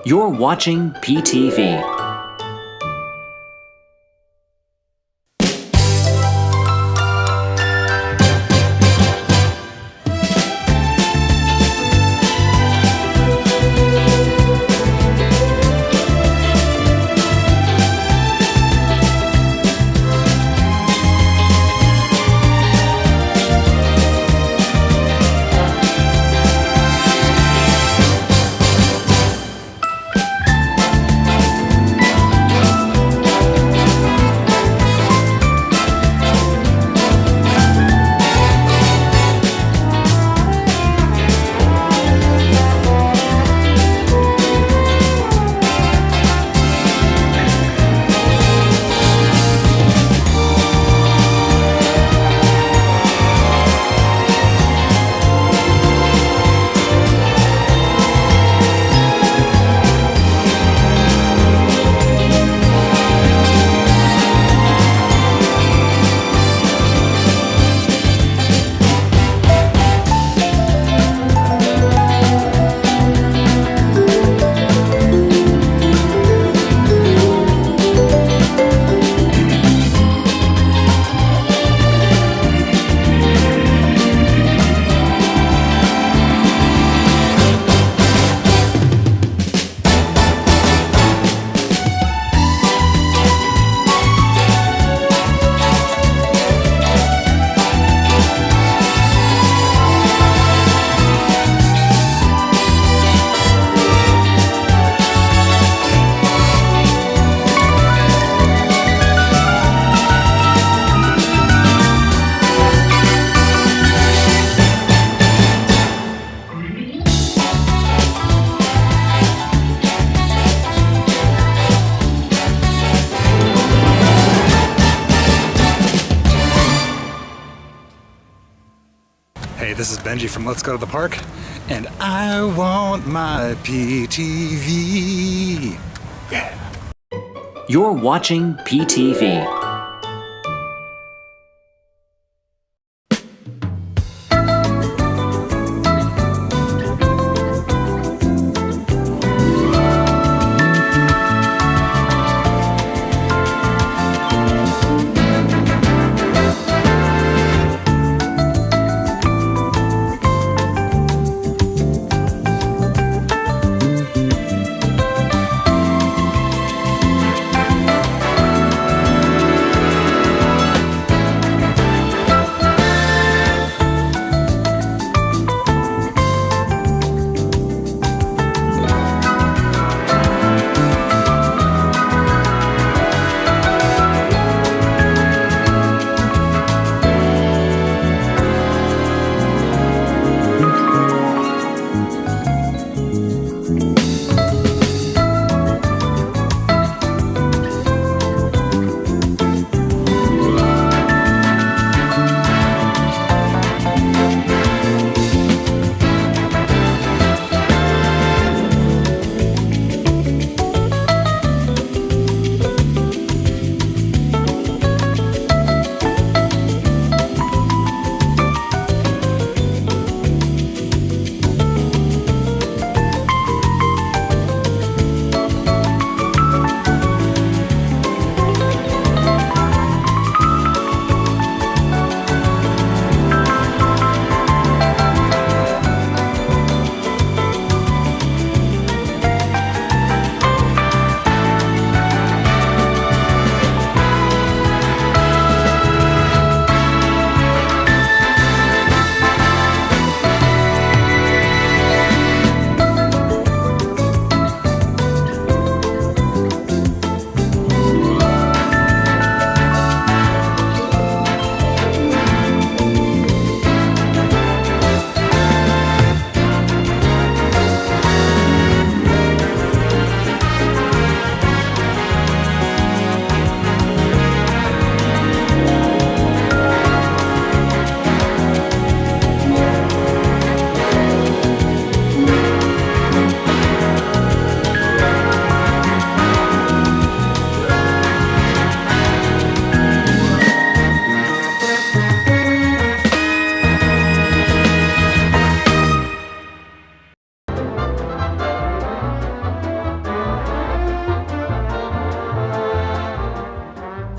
You're watching PTV. Hey, this is Benji from Let's Go to the Park, and I want my PTV. Yeah. You're watching PTV.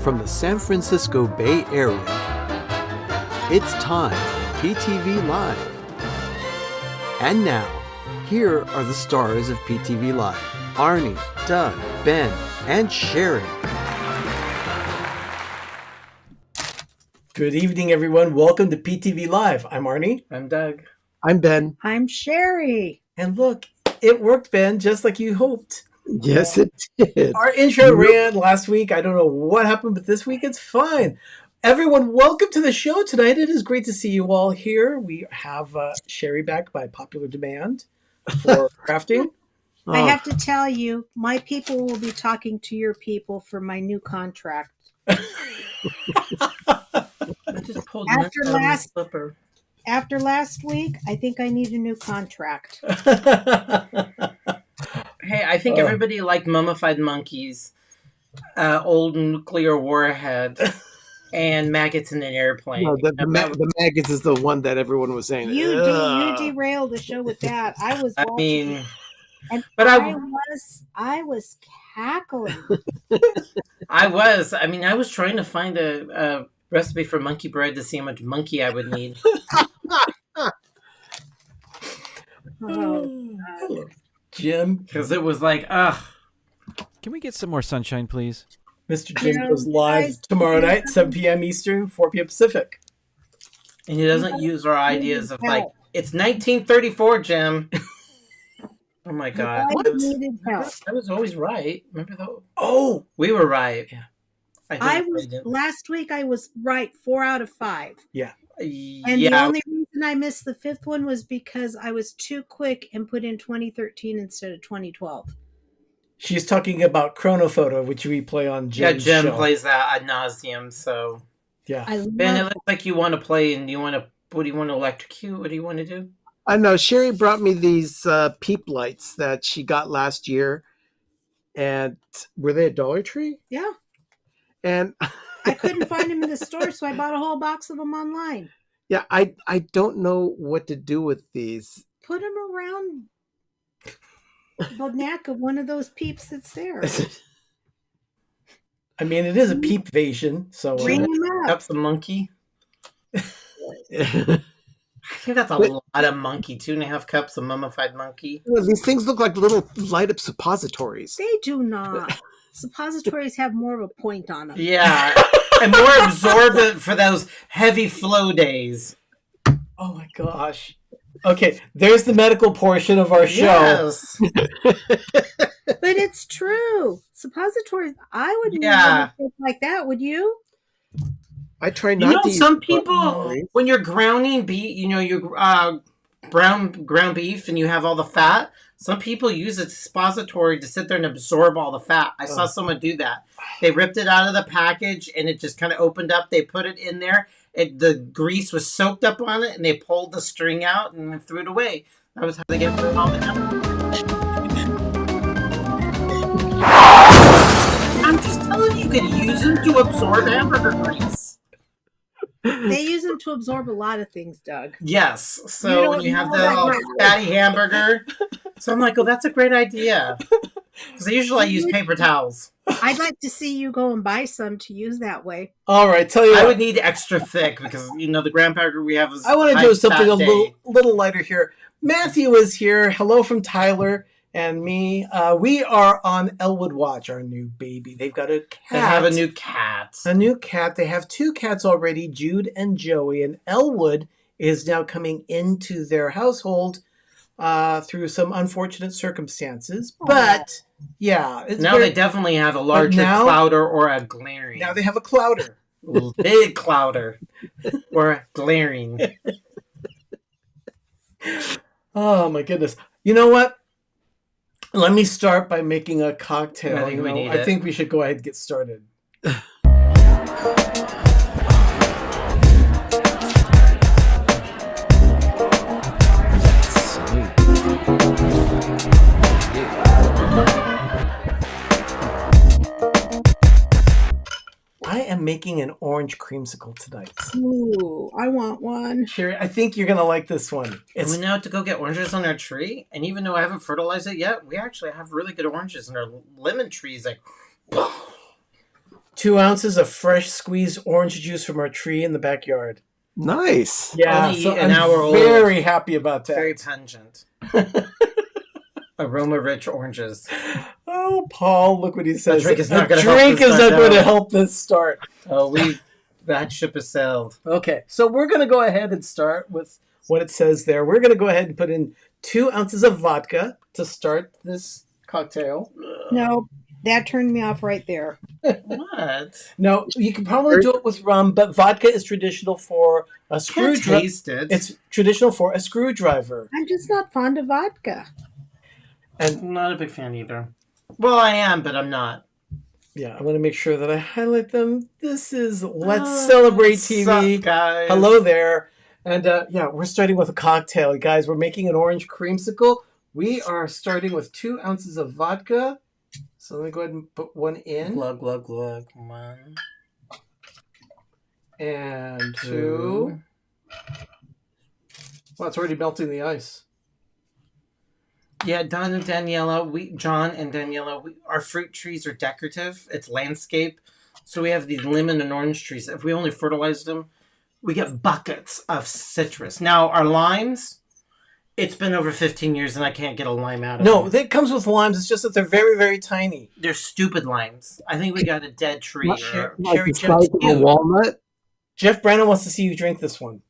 from the San Francisco Bay Area. It's time for PTV Live. And now, here are the stars of PTV Live: Arnie, Doug, Ben, and Sherry. Good evening, everyone. Welcome to PTV Live. I'm Arnie. I'm Doug. I'm Ben. I'm Sherry. And look, it worked, Ben, just like you hoped. Yes, it did. Our intro ran last week. I don't know what happened, but this week it's fine. Everyone, welcome to the show tonight. It is great to see you all here. We have Sherry back by popular demand for crafting. I have to tell you, my people will be talking to your people for my new contract. I just pulled After last week, I think I need a new contract. Hey, I think everybody liked mummified monkeys, old nuclear warhead, and maggots in an airplane. No, the maggots is the one that everyone was saying. You derailed the show with that. I was watching, I was cackling. I was trying to find a recipe for monkey bread to see how much monkey I would need. Jim. Because it was like, Can we get some more sunshine, please? Mr. Jim goes live tomorrow night, 7 p.m. Eastern, 4 p.m. Pacific. And he doesn't use our ideas of like, it's 1934, Jim. Oh my God. I needed help. I was always right. Remember that? Oh, We were right. Yeah. Last week I was right 4 out of 5. yeah. And the only reason I missed the 5th one was because I was too quick and put in 2013 instead of 2012. She's talking about Chronophoto, which we play on Jim's Jim show. plays that ad nauseum, so. Yeah. Ben, it looks like you want to play, and what do you want to electrocute? What do you want to do? I know. Sherry brought me these peep lights that she got last year. And were they at Dollar Tree? Yeah. And I couldn't find them in the store, so I bought a whole box of them online. yeah, I don't know what to do with these. Put them around the neck of one of those peeps that's there. I mean, it is a peep vasion, so Bring them up. That's the monkey. I think that's a lot of monkey. 2.5 cups of mummified monkey. These things look like little light up suppositories. They do not. Suppositories have more of a point on them. Yeah, and more absorbent for those heavy flow days. oh my gosh. Okay, there's the medical portion of our show. Yes. But it's true. Suppositories, I wouldn't Yeah. use like that, would you? I try You not know, to use some people, suppositories. when you're grounding beef, your ground beef, and you have all the fat. Some people use a suppository to sit there and absorb all the fat. I saw someone do that. They ripped it out of the package, and it just kind of opened up. They put it in there. The grease was soaked up on it, and they pulled the string out and threw it away. That was how they get rid of all the I'm just telling you, you could use them to absorb hamburger grease. They use them to absorb a lot of things, Doug. Yes. So when you have the fatty hamburger, so I'm like, oh, that's a great idea. Because usually I use paper towels. I'd like to see you go and buy some to use that way. All right, tell you I what. would need extra thick because the ground hamburger we have is. I want to high do something fat a day. little lighter here. Matthew is here. Hello from Tyler and me. We are on Elwood Watch, our new baby. They've got a cat. They have a new cat. A new cat. They have 2 cats already, Jude and Joey. And Elwood is now coming into their household through some unfortunate circumstances. But yeah, it's Now they definitely have a larger clouder or a glaring. Now they have a clouder. Big clouder or a glaring. Oh my goodness. You know what? Let me start by making a cocktail. I think we should go ahead and get started. I am making an orange creamsicle tonight. Ooh, I want one. Sherry, I think you're going to like this one. And we now have to go get oranges on our tree. And even though I haven't fertilized it yet, we actually have really good oranges. And our lemon tree is like, 2 ounces of fresh squeezed orange juice from our tree in the backyard. Nice. Yeah, Only so an I'm hour old. very happy about that. Very pungent. Aroma-rich oranges. Oh, Paul, look what he says. drink is A not gonna help drink this is start not going to now. help this start. Oh, that ship has sailed. Okay, so we're going to go ahead and start with what it says there. We're going to go ahead and put in 2 ounces of vodka to start this cocktail. No, that turned me off right there. What? No, you can probably do it with rum, but vodka is traditional for a Can't screwdriver. taste it. It's traditional for a screwdriver. I'm just not fond of vodka. And I'm not a big fan either. Well, I am, but I'm not. yeah, I want to make sure that I highlight them. This is Let's Celebrate TV. What's up, guys? Hello there. And yeah, we're starting with a cocktail. Guys, we're making an orange creamsicle. We are starting with 2 ounces of vodka. So let me go ahead and put one in. Glug, glug, glug. 1. And 2. Well, it's already melting the ice. Yeah, John and Daniela, our fruit trees are decorative. It's landscape. So we have these lemon and orange trees. If we only fertilize them, we get buckets of citrus. Now, our limes, it's been over 15 years and I can't get a lime out of No, them. it comes with limes. It's just that they're very, very tiny. They're stupid limes. I think we got a dead tree. Like Or, Cherry the size of a Jeff, walnut. Jeff Brannon wants to see you drink this one.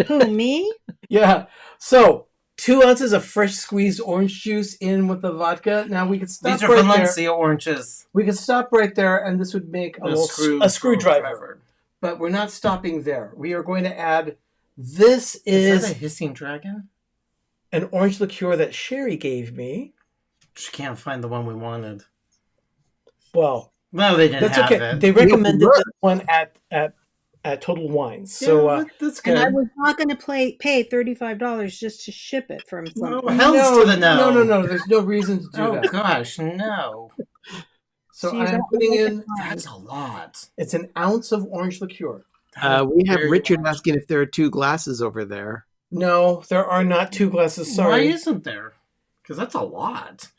Who, me? Yeah. So 2 ounces of fresh squeezed orange juice in with the vodka. Now we could stop these are right there. Valencia oranges. We could stop right there, and this would make a screwdriver. But we're not stopping there. We are going to add. This Is that is a hissing dragon? an orange liqueur that Sherry gave me. Just can't find the one we wanted. Well, No, they didn't that's have okay. it. They recommended look. this one at Total Wines. So that's And I good. was not going to pay $35 just to ship it from No, some. hell's to the no. no. There's no reason to do Oh that. gosh, no. So So you I'm got putting to make in. it fine. That's a lot. It's an ounce of orange liqueur. We have Very Richard large. asking if there are 2 glasses over there. No, there are not 2 glasses. Why Sorry. isn't there? Because that's a lot.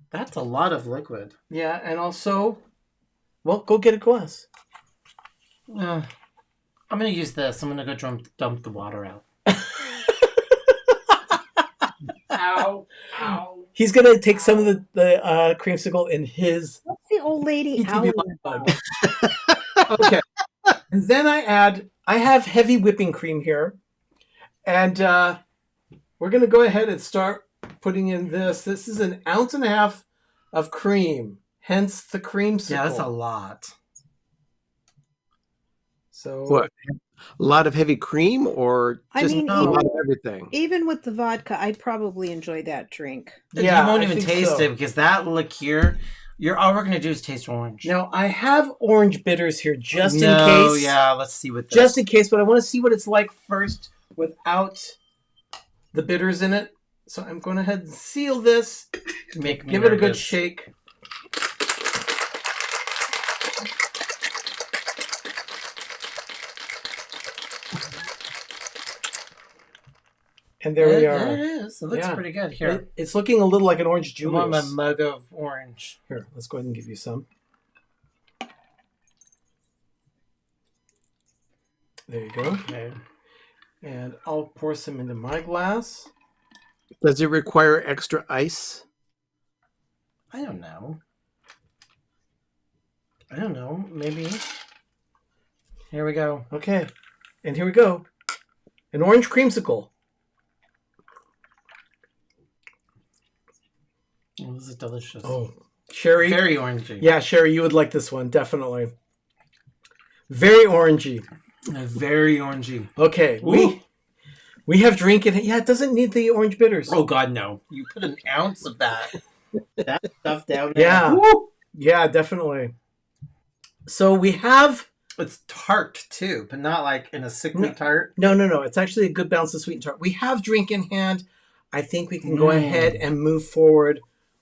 That's a lot of liquid. Yeah, and also, well, go get a glass. I'm gonna use this. I'm gonna go dump the water out. Ow! Ow! He's gonna take some of the creamsicle in his What's the old lady PTV out mug. Okay, and then I have heavy whipping cream here, and we're gonna go ahead and start putting in this. This is 1.5 ounces of cream, hence the creamsicle. Yeah, that's a lot. So What? A lot of heavy cream or I just mean, a lot of everything? Even with the vodka, I'd probably enjoy that drink. Yeah, you won't I even think taste so. it because that liqueur. All we're gonna do is taste orange. Now I have orange bitters here just in No, case. yeah. Let's see what. Just in case, but I want to see what it's like first without the bitters in it. So I'm going to ahead and seal this. Make me Give it a good nervous. shake. And there we There are. it is. It looks Yeah. pretty good. Here, It's looking a little like an orange I want my Julius. mug of orange. Here, let's go ahead and give you some. There you go. Okay. And I'll pour some into my glass. Does it require extra ice? I don't know. Maybe. Here we go. Okay. And here we go. An orange creamsicle. Oh, this is delicious. Oh, Sherry. Very orangey. Yeah, Sherry, you would like this one, definitely. Very orangey. Very orangey. Okay, we have drink in it. Yeah, it doesn't need the orange bitters. Oh God, no! You put an ounce of that stuff down there. Yeah. Woo! Yeah, definitely. So we have It's tart too, but not like in a sickly tart. no. It's actually a good balance of sweet and tart. We have drink in hand. I think we can go ahead and move forward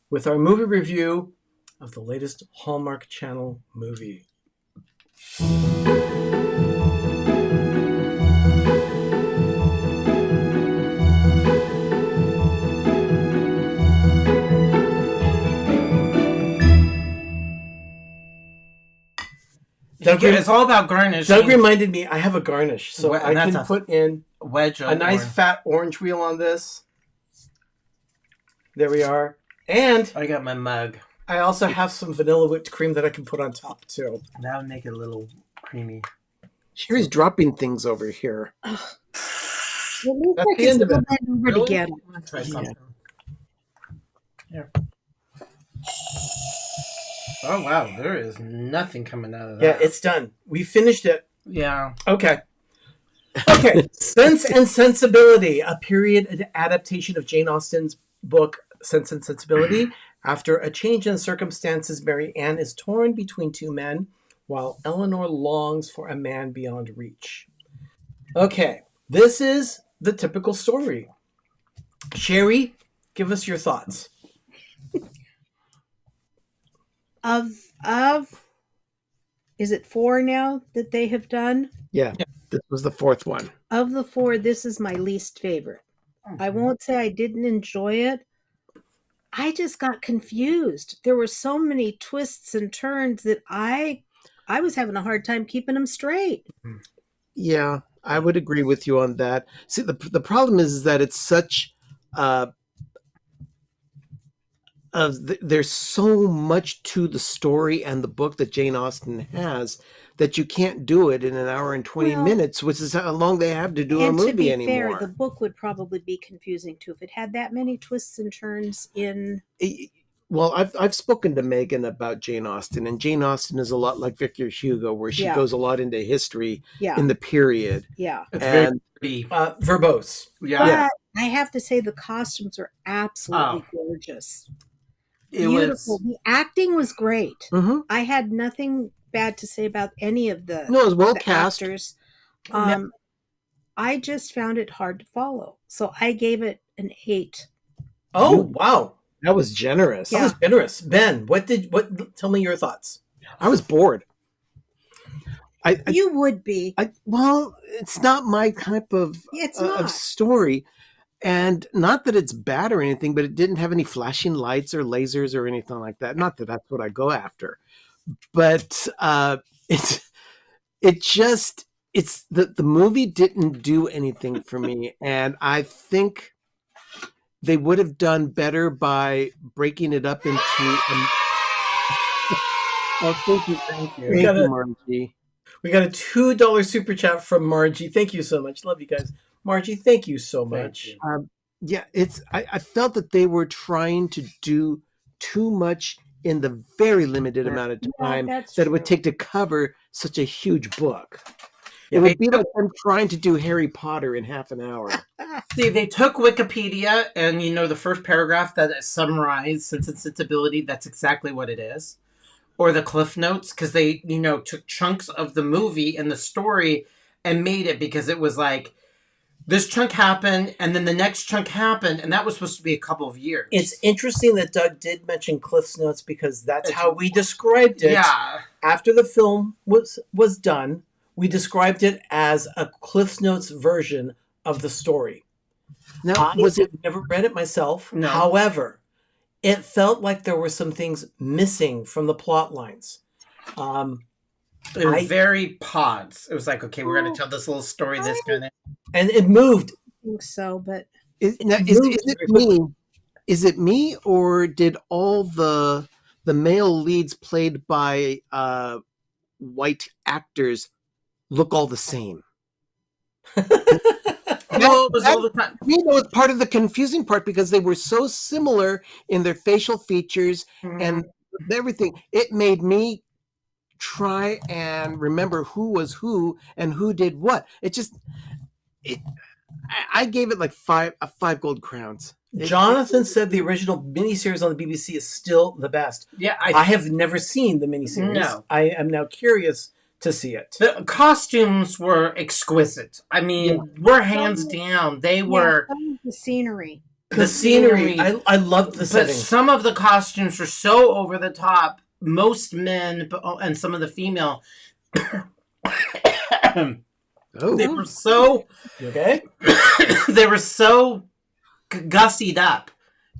with our movie review of the latest Hallmark Channel movie. It's all about garnish. Doug reminded me I have a garnish, so Well, I that's can a put in wedge a nice fat orange wheel on this. There we are. And I got my mug. I also have some vanilla whipped cream that I can put on top too. That would make it a little creamy. Sherry's dropping things over here. At least That's I the can end of still it. bend over to get it. I'm gonna try something. Here. Oh wow, there is nothing coming out of that. Yeah, it's done. We finished it. Yeah. Okay. Okay. Sense and Sensibility, a period adaptation of Jane Austen's book Sense and Sensibility. After a change in circumstances, Mary Ann is torn between two men, while Eleanor longs for a man beyond reach. Okay, this is the typical story. Sherry, give us your thoughts. Of is it 4 now that they have done? Yeah, this was the fourth one. Of the 4, this is my least favorite. I won't say I didn't enjoy it. I just got confused. There were so many twists and turns that I was having a hard time keeping them straight. Yeah, I would agree with you on that. See, the problem is that it's such there's so much to the story and the book that Jane Austen has that you can't do it in an hour and 20 minutes, which is how long they have to do a movie to be anymore. fair, the book would probably be confusing too if it had that many twists and turns in. Well, I've spoken to Megan about Jane Austen, and Jane Austen is a lot like Victor Hugo, where she goes a lot into history Yeah. in the period. Yeah. It's And very Verbose. yeah. But I have to say the costumes are absolutely gorgeous. It Beautiful. was The acting was great. Mhm. I had nothing bad to say about any of the, No, it was well the cast. actors. I just found it hard to follow. So I gave it an 8. Oh, wow. That was generous. That was generous. Ben, tell me your thoughts. I was bored. You would be. Well, it's not my type of It's of not. story, and not that it's bad or anything, but it didn't have any flashing lights or lasers or anything like that. Not that that's what I go after, but the movie didn't do anything for me, and I think they would have done better by breaking it up into. Oh, thank you. Thank you, Margie. We got a $2 super chat from Margie. Thank you so much. Love you guys. Margie, thank you so much. Yeah, I felt that they were trying to do too much in the very limited amount of time that it would take to cover such a huge book. It would be like them trying to do Harry Potter in half an hour. See, they took Wikipedia and the first paragraph that is summarized Sense and Sensibility, that's exactly what it is. Or the Cliff Notes, because they, took chunks of the movie and the story and made it because it was like, this chunk happened, and then the next chunk happened, and that was supposed to be a couple of years. It's interesting that Doug did mention Cliff's Notes because that's how we described it. Yeah. After the film was done, we described it as a Cliff's Notes version of the story. Now, never read it myself. No. However, it felt like there were some things missing from the plot lines. It was very pods. It was like, okay, we're going to tell this little story, this kind of... And it moved. I think so, but... Is it me, or did all the male leads played by white actors look all the same? No, it was all the time. You know, it's part of the confusing part because they were so similar in their facial features and everything. It made me try and remember who was who and who did what. I gave it like five gold crowns. Jonathan said the original miniseries on the BBC is still the best. Yeah, I have never seen the miniseries. No. I am now curious to see it. The costumes were exquisite. I mean, we're hands down. They were... the scenery. The scenery. I loved the setting. But some of the costumes were so over the top. Most men and some of the female... They were so... You okay? They were so gussied up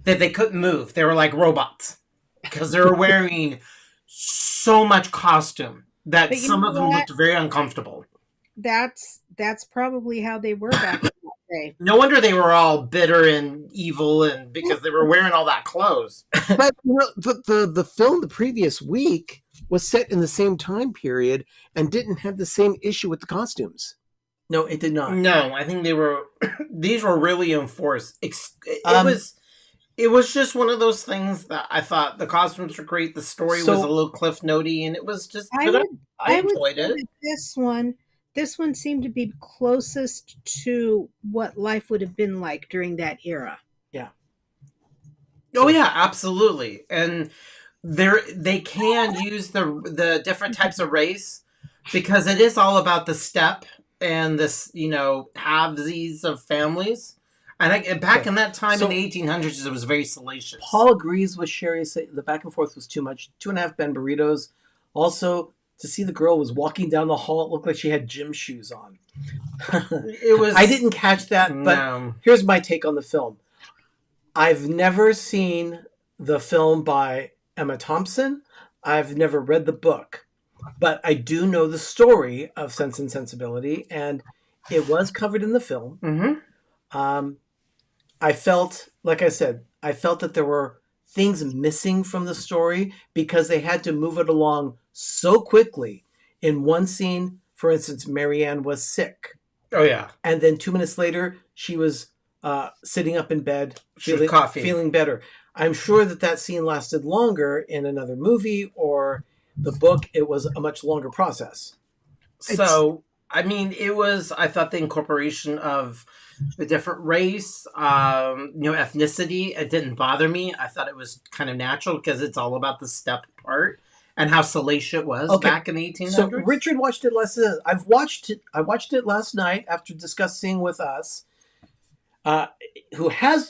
that they couldn't move. They were like robots. Because they were wearing so much costume. that But you some know of them what? looked very uncomfortable. That's probably how they were back in that day. No wonder they were all bitter and evil, and because they were wearing all that clothes. But the film the previous week was set in the same time period and didn't have the same issue with the costumes. No, it did not. No, I think they were. These were really enforced. It was just one of those things that I thought the costumes were great. The story was a little cliff notey, and it was just. I enjoyed say it. that this one seemed to be closest to what life would have been like during that era. Yeah. Oh yeah, absolutely, and they can use the different types of race because it is all about the steppe and this halvesies of families. And back in that time in the 1800s, it was very salacious. Paul agrees with Sherry. The back and forth was too much. 2.5 Ben burritos. Also, to see the girl was walking down the hall, it looked like she had gym shoes on. It was. I didn't catch that, but No. Here's my take on the film. I've never seen the film by Emma Thompson. I've never read the book, but I do know the story of Sense and Sensibility, and it was covered in the film. Mm-hmm. I felt, like I said, that there were things missing from the story because they had to move it along so quickly. In one scene, for instance, Marianne was sick. Oh, yeah. And then 2 minutes later, she was sitting up in bed, feeling better. I'm sure that scene lasted longer in another movie or the book. It was a much longer process. So, I thought the incorporation of the different race, ethnicity, it didn't bother me. I thought it was kind of natural because it's all about the steppe part and how salacious it was back in the 1800s. So Richard watched it last night. I watched it last night after discussing with us.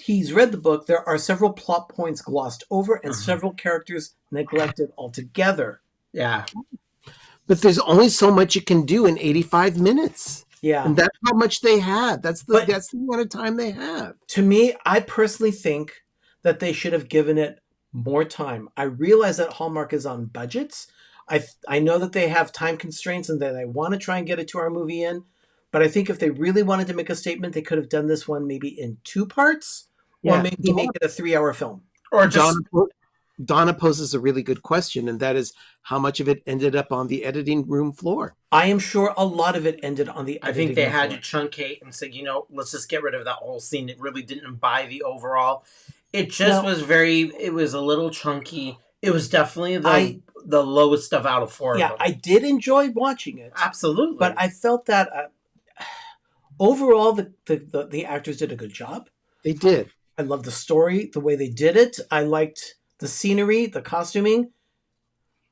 He's read the book. There are several plot points glossed over and several characters neglected altogether. Yeah. But there's only so much you can do in 85 minutes. Yeah. And that's how much they have. That's the amount of time they have. To me, I personally think that they should have given it more time. I realize that Hallmark is on budgets. I know that they have time constraints and that they want to try and get a 2-hour movie in. But I think if they really wanted to make a statement, they could have done this one maybe in 2 parts or maybe make it a 3-hour film. Or just... Donna poses a really good question, and that is how much of it ended up on the editing room floor? I am sure a lot of it ended on the editing room floor. I think they had to truncate and say, let's just get rid of that whole scene. It really didn't buy the overall. It just it was a little chunky. It was definitely the lowest of out of 4 of them. I did enjoy watching it. Absolutely. But I felt that overall the actors did a good job. They did. I loved the story, the way they did it. I liked the scenery, the costuming.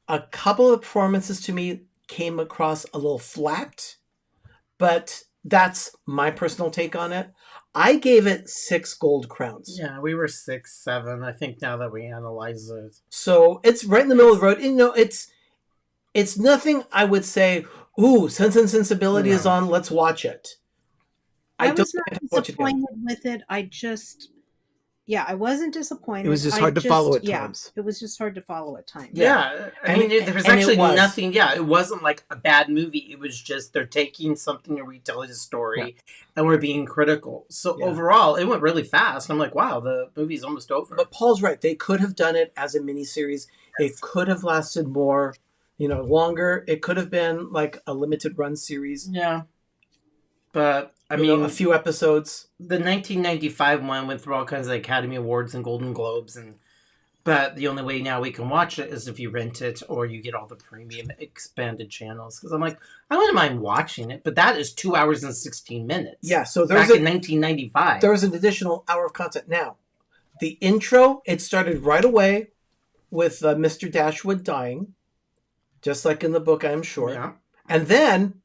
A couple of performances to me came across a little flat, but that's my personal take on it. I gave it 6 gold crowns. Yeah, we were 6, 7. I think now that we analyze it. So it's right in the middle of the road. It's nothing I would say, ooh, Sense and Sensibility is on, let's watch it. I was not disappointed with it. I wasn't disappointed. It was just hard to follow at times. It was just hard to follow at times. Yeah. There was actually nothing. Yeah, it wasn't like a bad movie. It was just they're taking something and retelling a story and we're being critical. So overall, it went really fast. I'm like, wow, the movie's almost over. But Paul's right. They could have done it as a miniseries. It could have lasted more, longer. It could have been like a limited run series. Yeah. But a few episodes. The 1995 one went through all kinds of Academy Awards and Golden Globes, but the only way now we can watch it is if you rent it or you get all the premium expanded channels. Because I'm like, I wouldn't mind watching it, but that is 2 hours and 16 minutes. Yeah, so back in 1995, there was an additional hour of content. Now, the intro it started right away with Mr. Dashwood dying, just like in the book, I'm sure. Yeah, and then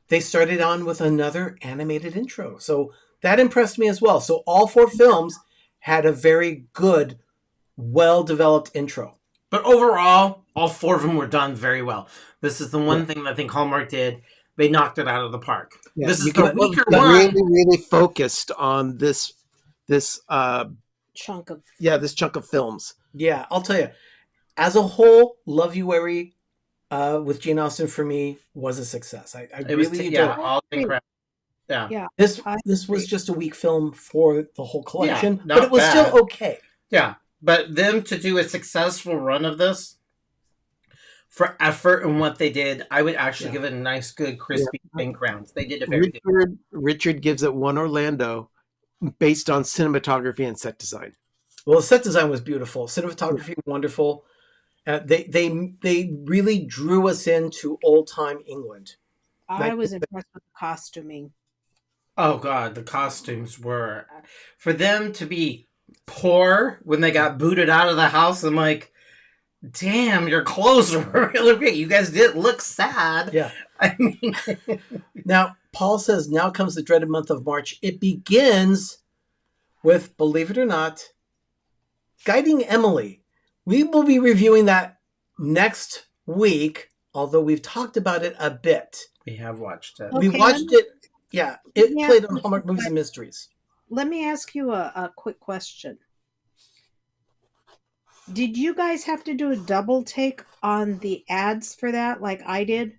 they started on with another animated intro. So that impressed me as well. So all 4 films had a very good, well-developed intro. But overall, all 4 of them were done very well. This is the one thing I think Hallmark did. They knocked it out of the park. Yeah, this is the weaker one. Really, really focused on this chunk of films. Yeah, I'll tell you. As a whole, Love You Wary with Jane Austen for me was a success. I It was really yeah, don't. all incredible. Yeah. Yeah. This I this was agree. just a weak film for the whole collection, Yeah, but it not was bad. still okay. Yeah. But them to do a successful run of this for effort and what they did, I would actually give it a nice, good, crispy pink rounds. They did a very good. Richard gives it 1 Orlando based on cinematography and set design. Well, the set design was beautiful, cinematography wonderful. They really drew us into old time England. I was impressed with the costuming. Oh god, the costumes were for them to be poor when they got booted out of the house. I'm like, damn, your clothes were really great. You guys didn't look sad. Yeah. I mean, Now, Paul says, now comes the dreaded month of March. It begins with, believe it or not, Guiding Emily. We will be reviewing that next week, although we've talked about it a bit. we have watched it. We Okay, watched it. Yeah, it Yeah. played on Hallmark Movies and Mysteries. Let me ask you a quick question. Did you guys have to do a double take on the ads for that, like I did?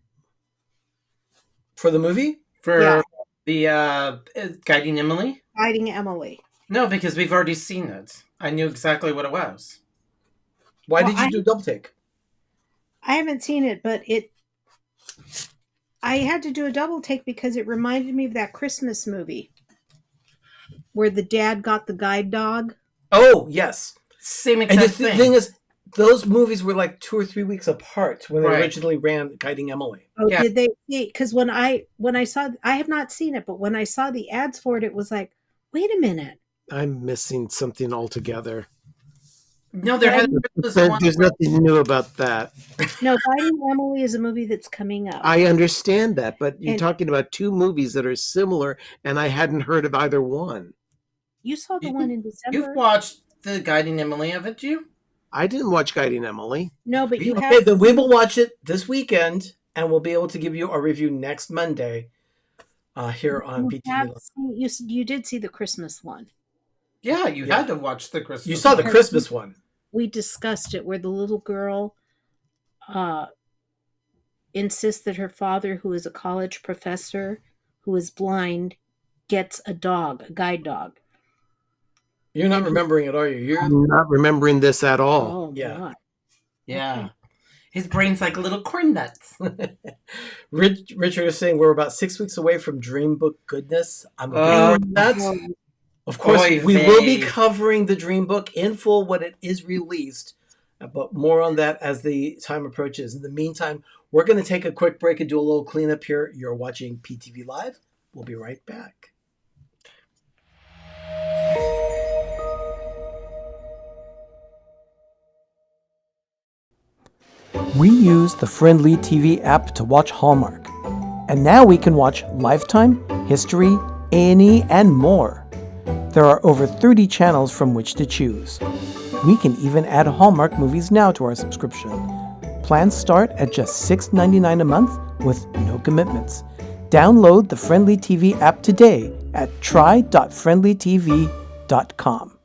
For the movie? For Yeah. the Guiding Emily? Guiding Emily. No, because we've already seen it. I knew exactly what it was. Why Well, did you do double take? I haven't seen it, but I had to do a double take because it reminded me of that Christmas movie where the dad got the guide dog. Oh, yes. Same And exact the thing. thing is, those movies were like 2 or 3 weeks apart when they Right. originally ran Guiding Emily. Oh, Yeah. did they see? Because when I saw, I have not seen it, but when I saw the ads for it, it was like, wait a minute. I'm missing something altogether. No, there has this one. There's nothing new about that. No, Guiding Emily is a movie that's coming up. I understand that, but you're And- talking about 2 movies that are similar, and I hadn't heard of either one. You saw the one in December. You've watched the Guiding Emily, haven't you? I didn't watch Guiding Emily. No, but you Okay, have. then we will watch it this weekend, and we'll be able to give you a review next Monday here on You, PTV. have seen, you did see the Christmas one. Yeah, you Yeah. had to watch the Christmas. You saw the one. Christmas one. We discussed it where the little girl insists that her father, who is a college professor who is blind, gets a dog, a guide dog. You're not remembering it, are you? You're I'm not remembering this at all. Oh, yeah. my. Yeah. His brain's like little corn nuts. Richard is saying we're about 6 weeks away from Dream Book goodness. I'm looking forward to that. Of course, Oy we will be vey. covering the Dream Book in full when it is released, but more on that as the time approaches. In the meantime, we're going to take a quick break and do a little cleanup here. You're watching PTV Live. We'll be right back. We use the Friendly TV app to watch Hallmark. And now we can watch Lifetime, History, A&E, and more. There are over 30 channels from which to choose. We can even add Hallmark movies now to our subscription. Plans start at just $6.99 a month with no commitments. Download the Friendly TV app today at try.friendlytv.com.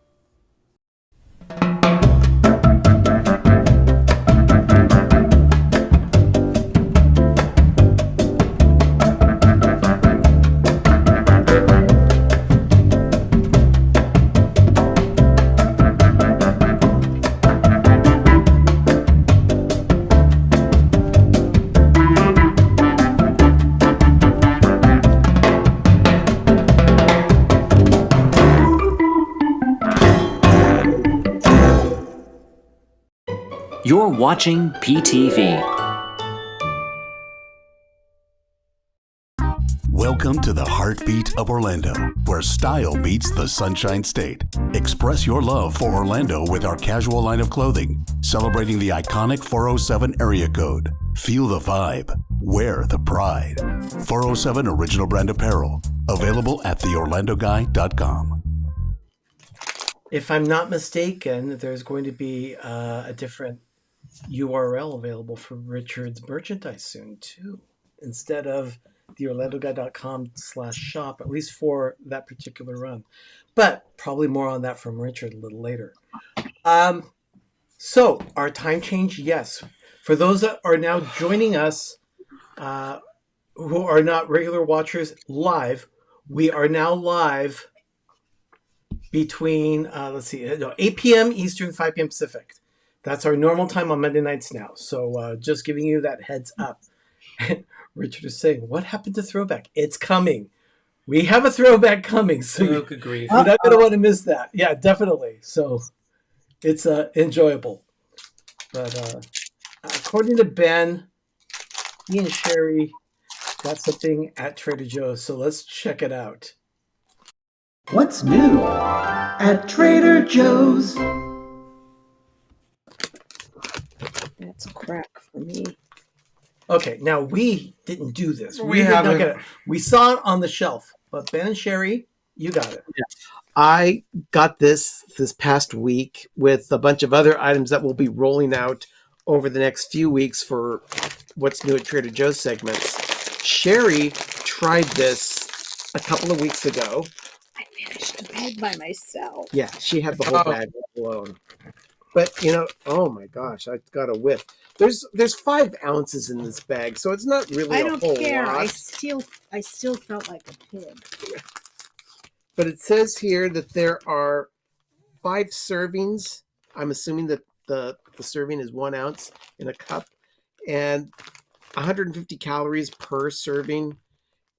You're watching PTV. Welcome to the heartbeat of Orlando, where style meets the Sunshine State. Express your love for Orlando with our casual line of clothing, celebrating the iconic 407 area code. Feel the vibe. Wear the pride. 407 Original Brand Apparel. Available at theorlandoguy.com. If I'm not mistaken, there's going to be a different URL available for Richard's merchandise soon, too. Instead of theorlandoguy.com/shop, at least for that particular run. But probably more on that from Richard a little later. So, our time change, yes. For those that are now joining us, who are not regular watchers live, we are now live between 8 p.m. Eastern, 5 p.m. Pacific. That's our normal time on Monday nights now. So just giving you that heads up. Richard is saying, what happened to Throwback? It's coming. We have a throwback coming. So good grief. you're not going to want to miss that. Yeah, definitely. So it's enjoyable. But according to Ben, he and Sherry got something at Trader Joe's. So let's check it out. What's new at Trader Joe's? That's a crack for me. Okay, now we didn't do this. We did not haven't. get it. We saw it on the shelf, but Ben and Sherry, you got it. I got this past week with a bunch of other items that will be rolling out over the next few weeks for What's New at Trader Joe's segments. Sherry tried this a couple of weeks ago. I finished a bag by myself. Yeah, she had the whole bag alone. But oh my gosh, I got a whiff. There's 5 ounces in this bag, so it's not really I a don't whole care. lot. I still felt like a pig. But it says here that there are 5 servings. I'm assuming that the serving is 1 ounce in a cup, and 150 calories per serving,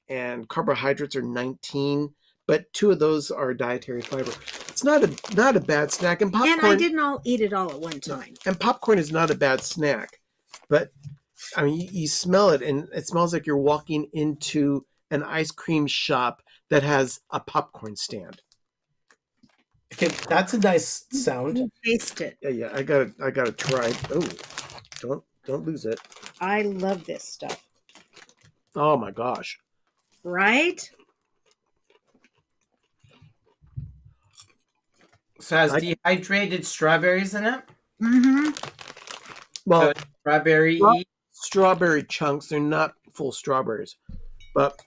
and carbohydrates are 19. But 2 of those are dietary fiber. It's not a bad snack, and popcorn. And I didn't all eat it all at one time. And popcorn is not a bad snack, but I mean, you smell it, and it smells like you're walking into an ice cream shop that has a popcorn stand. Okay, that's a nice sound. You taste it. Yeah, I gotta try. Oh, don't lose it. I love this stuff. Oh my gosh. Right? So it has dehydrated strawberries in it. Mm-hmm. Well, So strawberry. strawberry chunks. They're not full strawberries, but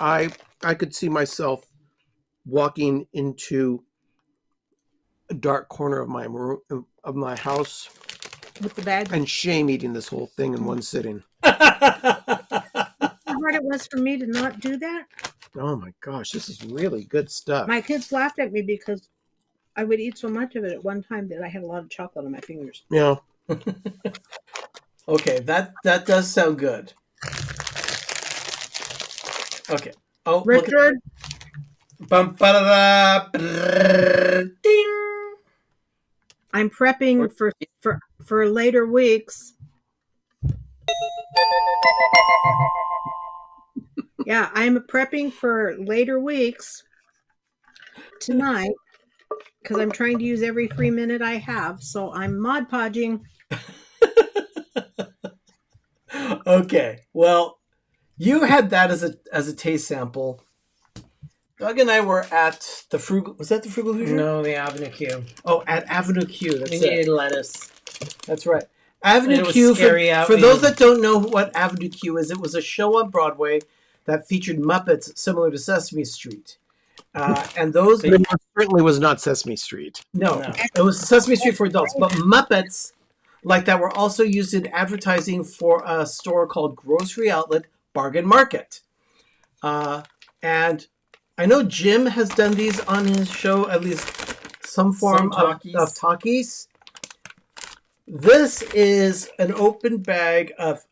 I could see myself walking into a dark corner of my room, of my house, With the bag. and shame eating this whole thing in one sitting. How hard it was for me to not do that? Oh my gosh, this is really good stuff. My kids laughed at me because I would eat so much of it at one time that I had a lot of chocolate on my fingers. Yeah. Okay, that does sound good. Okay. Oh, look at- Richard, Bum, ba-da-da, brrr, ding. I'm prepping for later weeks. Yeah, I'm prepping for later weeks tonight because I'm trying to use every free minute I have. So I'm Mod Podging. Okay. Well, you had that as a taste sample. Doug and I were at the Frugal. Was that the Frugal Hoosier? No, the Avenue Q. Oh, at Avenue Q. That's We it. needed lettuce. That's right. Avenue And it was Q. scary out For those in- that don't know what Avenue Q is, it was a show on Broadway that featured Muppets similar to Sesame Street. And those It certainly was not Sesame Street. no, No. it was Sesame Street for adults, but Muppets like that were also used in advertising for a store called Grocery Outlet Bargain Market. And I know Jim has done these on his show, at least some form of Takis. This is an open bag of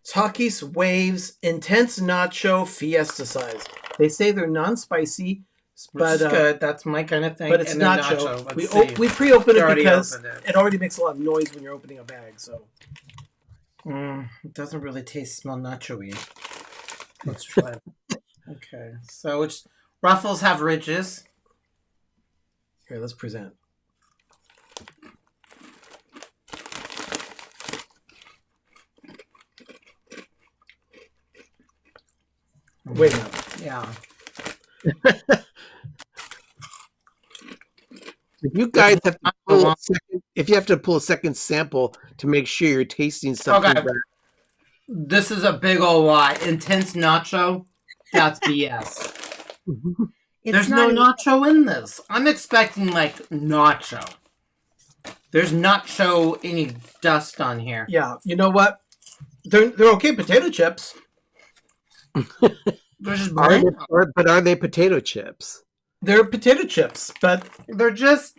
Takis Waves Intense Nacho Fiesta size. They say they're non-spicy, But but good. That's my kind of thing. but it's And then nacho. Let's We see. we pre-open We it already because opened it. it already makes a lot of noise when you're opening a bag. So It doesn't really smell nacho-y. Let's try it. Okay. So it's Ruffles have ridges. here, let's present. Wait a minute. Yeah. If you guys have to not pull the a second, if you have to pull a second sample to make sure you're tasting something Okay. better. This is a big ol' lie. Intense nacho. That's BS. It's There's no nacho in this. I'm expecting like nacho. There's nacho any dust on here. Yeah, you know what? They're okay potato chips. They're just brown. But are they potato chips? They're potato chips, but They're just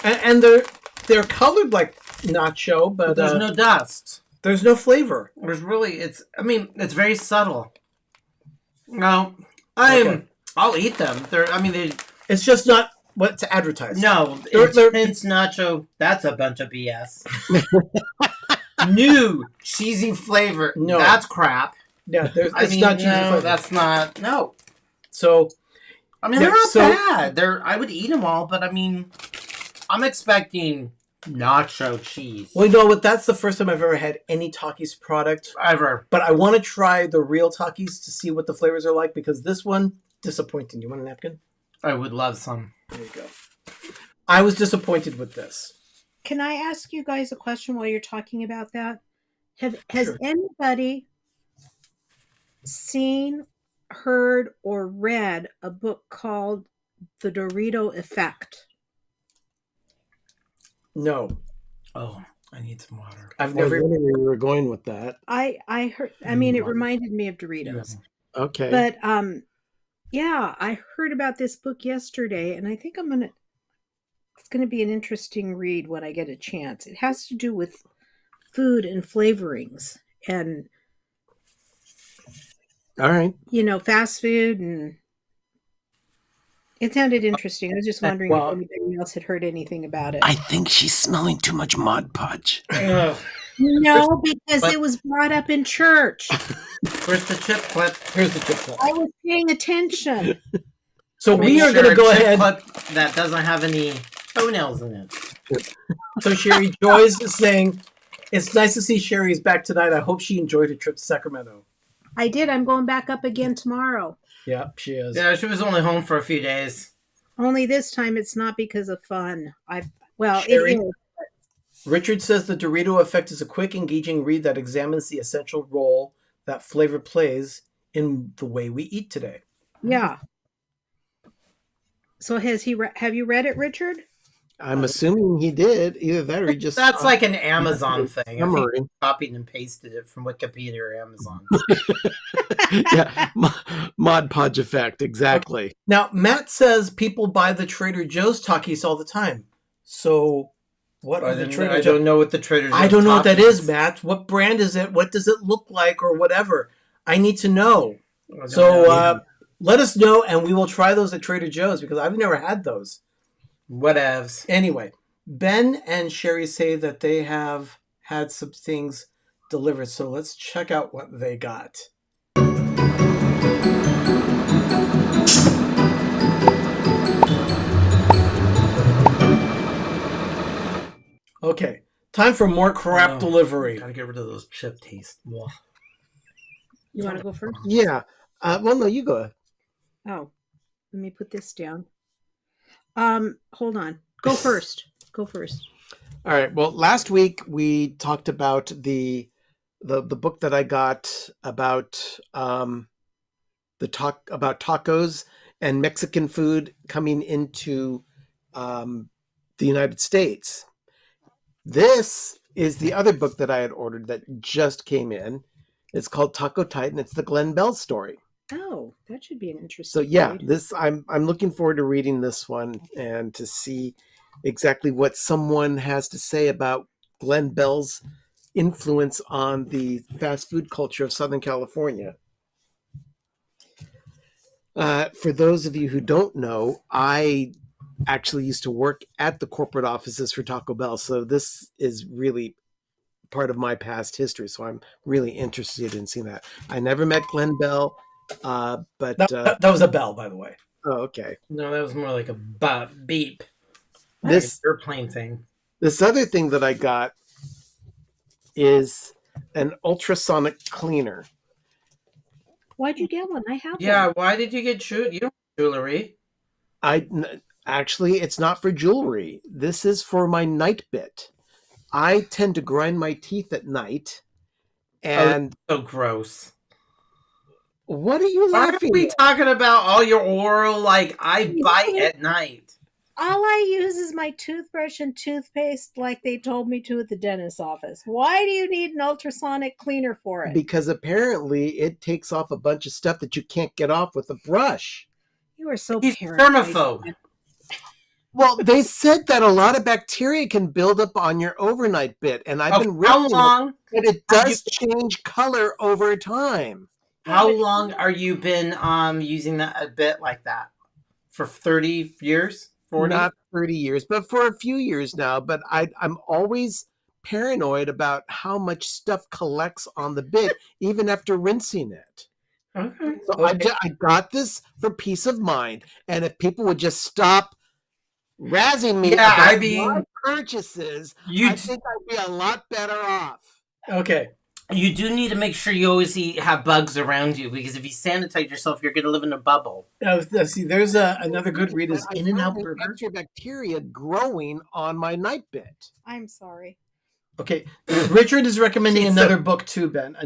and they're colored like nacho, but there's no dust. there's no flavor. There's really it's very subtle. No, Okay. I'll eat them. They It's just not what's advertised. no They're- intense nacho. That's a bunch of BS. New cheesy flavor. No. That's crap. Yeah, it's not cheesy flavor. That's not no. So They're not so- bad. I would eat them all, but I'm expecting nacho cheese. well, you know what? That's the first time I've ever had any Takis product. Ever. But I want to try the real Takis to see what the flavors are like because this one disappointing. You want a napkin? I would love some. There you go. I was disappointed with this. Can I ask you guys a question while you're talking about that? Has Sure. anybody seen, heard, or read a book called The Dorito Effect? No, Oh, I need some water. I've I was never. wondering where you were going with that. I heard. I mean, it reminded me of Doritos. Okay. But yeah, I heard about this book yesterday, and I think it's gonna be an interesting read when I get a chance. It has to do with food and flavorings, and All right. fast food, and it sounded interesting. I was just wondering Well- if anybody else had heard anything about it. I think she's smelling too much Mod Podge. Ugh. No, because but- it was brought up in church. Where's the chip clip? Here's the tip clip. I was paying attention. So we Make are sure going to go a chip ahead. clip that doesn't have any toenails in it. So Sherry Joyce is saying, "It's nice to see Sherry's back tonight. I hope she enjoyed her trip to Sacramento." I did. I'm going back up again tomorrow. Yeah, she is. Yeah, she was only home for a few days. Only this time it's not because of fun. Sherry? It is. Richard says the Dorito Effect is a quick, engaging read that examines the essential role that flavor plays in the way we eat today. Yeah. So have you read it, Richard? I'm assuming he did. Either that or he just. That's like an Amazon thing. I think Summary. he copied and pasted it from Wikipedia or Amazon. Yeah. Mod Podge effect. Exactly. Now, Matt says people buy the Trader Joe's Takis all the time. So, what are the Trader I Joe's? don't know what the Trader Joe's I don't know what that Takis is, Matt. What brand is it? What does it look like, or whatever? I need to know. I don't So, know. let us know, and we will try those at Trader Joe's because I've never had those. Whatevs. Anyway, Ben and Sherry say that they have had some things delivered. So let's check out what they got. Okay, time for more crap Oh, delivery. Gotta get rid of those chip taste. Ugh. You want to go first? Yeah. Well, no, you go. Oh, let me put this down. Hold on. Go first. Go first. All right. Well, last week we talked about the book that I got about about tacos and Mexican food coming into the United States. This is the other book that I had ordered that just came in. It's called Taco Titan. It's the Glenn Bell story. Oh, that should be an interesting. So yeah, read. this I'm looking forward to reading this one and to see exactly what someone has to say about Glenn Bell's influence on the fast food culture of Southern California. For those of you who don't know, I actually used to work at the corporate offices for Taco Bell, so this is really part of my past history. So I'm really interested in seeing that. I never met Glenn Bell, but That was a bell, by the way. oh, okay. No, that was more like a beep. This Airplane thing. This other thing that I got is an ultrasonic cleaner. Why'd you get one? I have Yeah, one. why did you get you don't have jewelry? Actually, it's not for jewelry. This is for my night bit. I tend to grind my teeth at night, and So gross. what are you Why are laughing we at? talking about all your oral I bite at night? All I use is my toothbrush and toothpaste like they told me to at the dentist's office. Why do you need an ultrasonic cleaner for it? Because apparently it takes off a bunch of stuff that you can't get off with a brush. You are so He's paranoid. germaphobe. Well, they said that a lot of bacteria can build up on your overnight bit, and I've been How reading long? that it does change color over time. How long are you been using that a bit like that? For 30 years? 40? Not 30 years, but for a few years now. But I'm always paranoid about how much stuff collects on the bit, even after rinsing it. Okay. So I got this for peace of mind. And if people would just stop razzing me about my purchases, I think I'd be a lot better off. Okay. You do need to make sure you always have bugs around you, because if you sanitize yourself, you're going to live in a bubble. See, there's another good read is In-N-Out Burger. Extra bacteria growing on my night bit. I'm sorry. Okay, Richard is recommending another book too, Ben.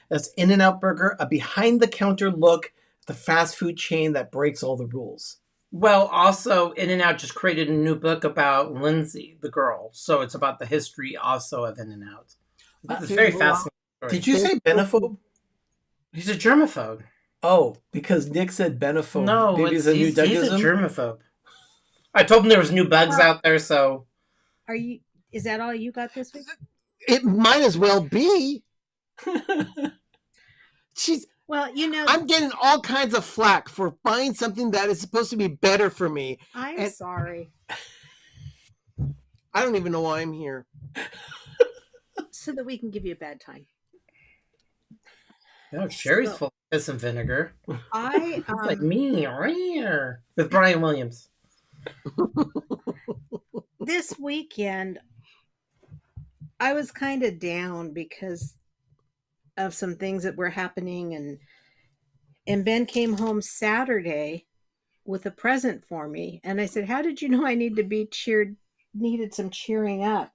That's In-N-Out Burger, a behind-the-counter look at the fast food chain that breaks all the rules. Well, also, In-N-Out just created a new book about Lindsay, the girl. So it's about the history also of In-N-Out. It's very fascinating. Did you say benophobe? He's a germaphobe. Oh, because Nick said benophobe. No, maybe it's a new he's a Doughism? germaphobe. I told him there was new bugs out there, so... Is that all you got this week? It might as well be. Well, I'm getting all kinds of flack for buying something that is supposed to be better for me. I'm sorry. I don't even know why I'm here. So that we can give you a bad time. No, Sherry's full of piss and vinegar. It's like me right here with Brian Williams. This weekend, I was kind of down because of some things that were happening, and Ben came home Saturday with a present for me, and I said, "How did you know I needed some cheering up?"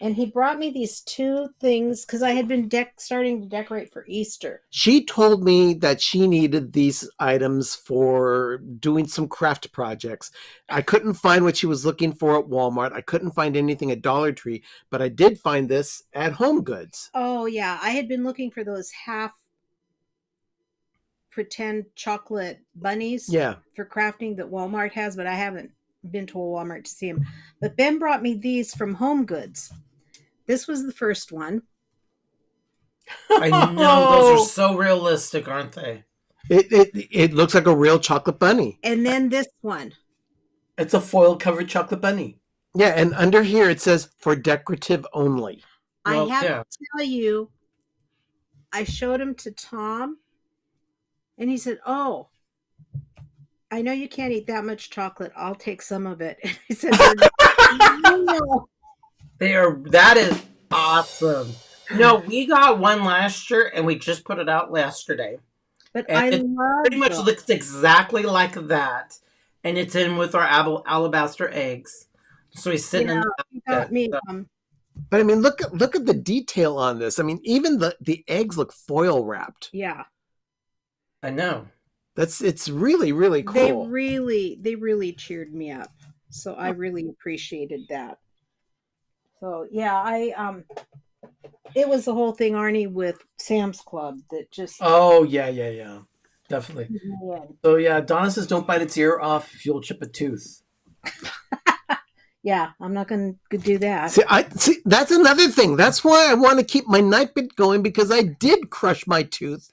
And he brought me these two things because I had been starting to decorate for Easter. She told me that she needed these items for doing some craft projects. I couldn't find what she was looking for at Walmart. I couldn't find anything at Dollar Tree, but I did find this at Home Goods. Oh, yeah. I had been looking for those half pretend chocolate bunnies for crafting that Walmart has, but I haven't been to a Walmart to see them. But Ben brought me these from Home Goods. This was the first one. I know, those are so realistic, aren't they? It looks like a real chocolate bunny. And then this one. It's a foil covered chocolate bunny. Yeah, and under here it says for decorative only. I have to tell you, I showed him to Tom, and he said, "Oh, I know you can't eat that much chocolate. I'll take some of it." And I said, That is awesome. No, we got one last year, and we just put it out yesterday. But and it pretty much looks exactly like that. And it's in with our alabaster eggs. So he's sitting in the But I mean, look at the detail on this. I mean, even the eggs look foil wrapped. Yeah. I know. It's really, really cool. They really cheered me up. So I really appreciated that. So yeah, it was the whole thing, Arnie, with Sam's Club that just yeah. Definitely. Yeah. So yeah, Donna says don't bite its ear off if you'll chip a tooth. Yeah, I'm not gonna do that. See, that's another thing. That's why I want to keep my night bit going, because I did crush my tooth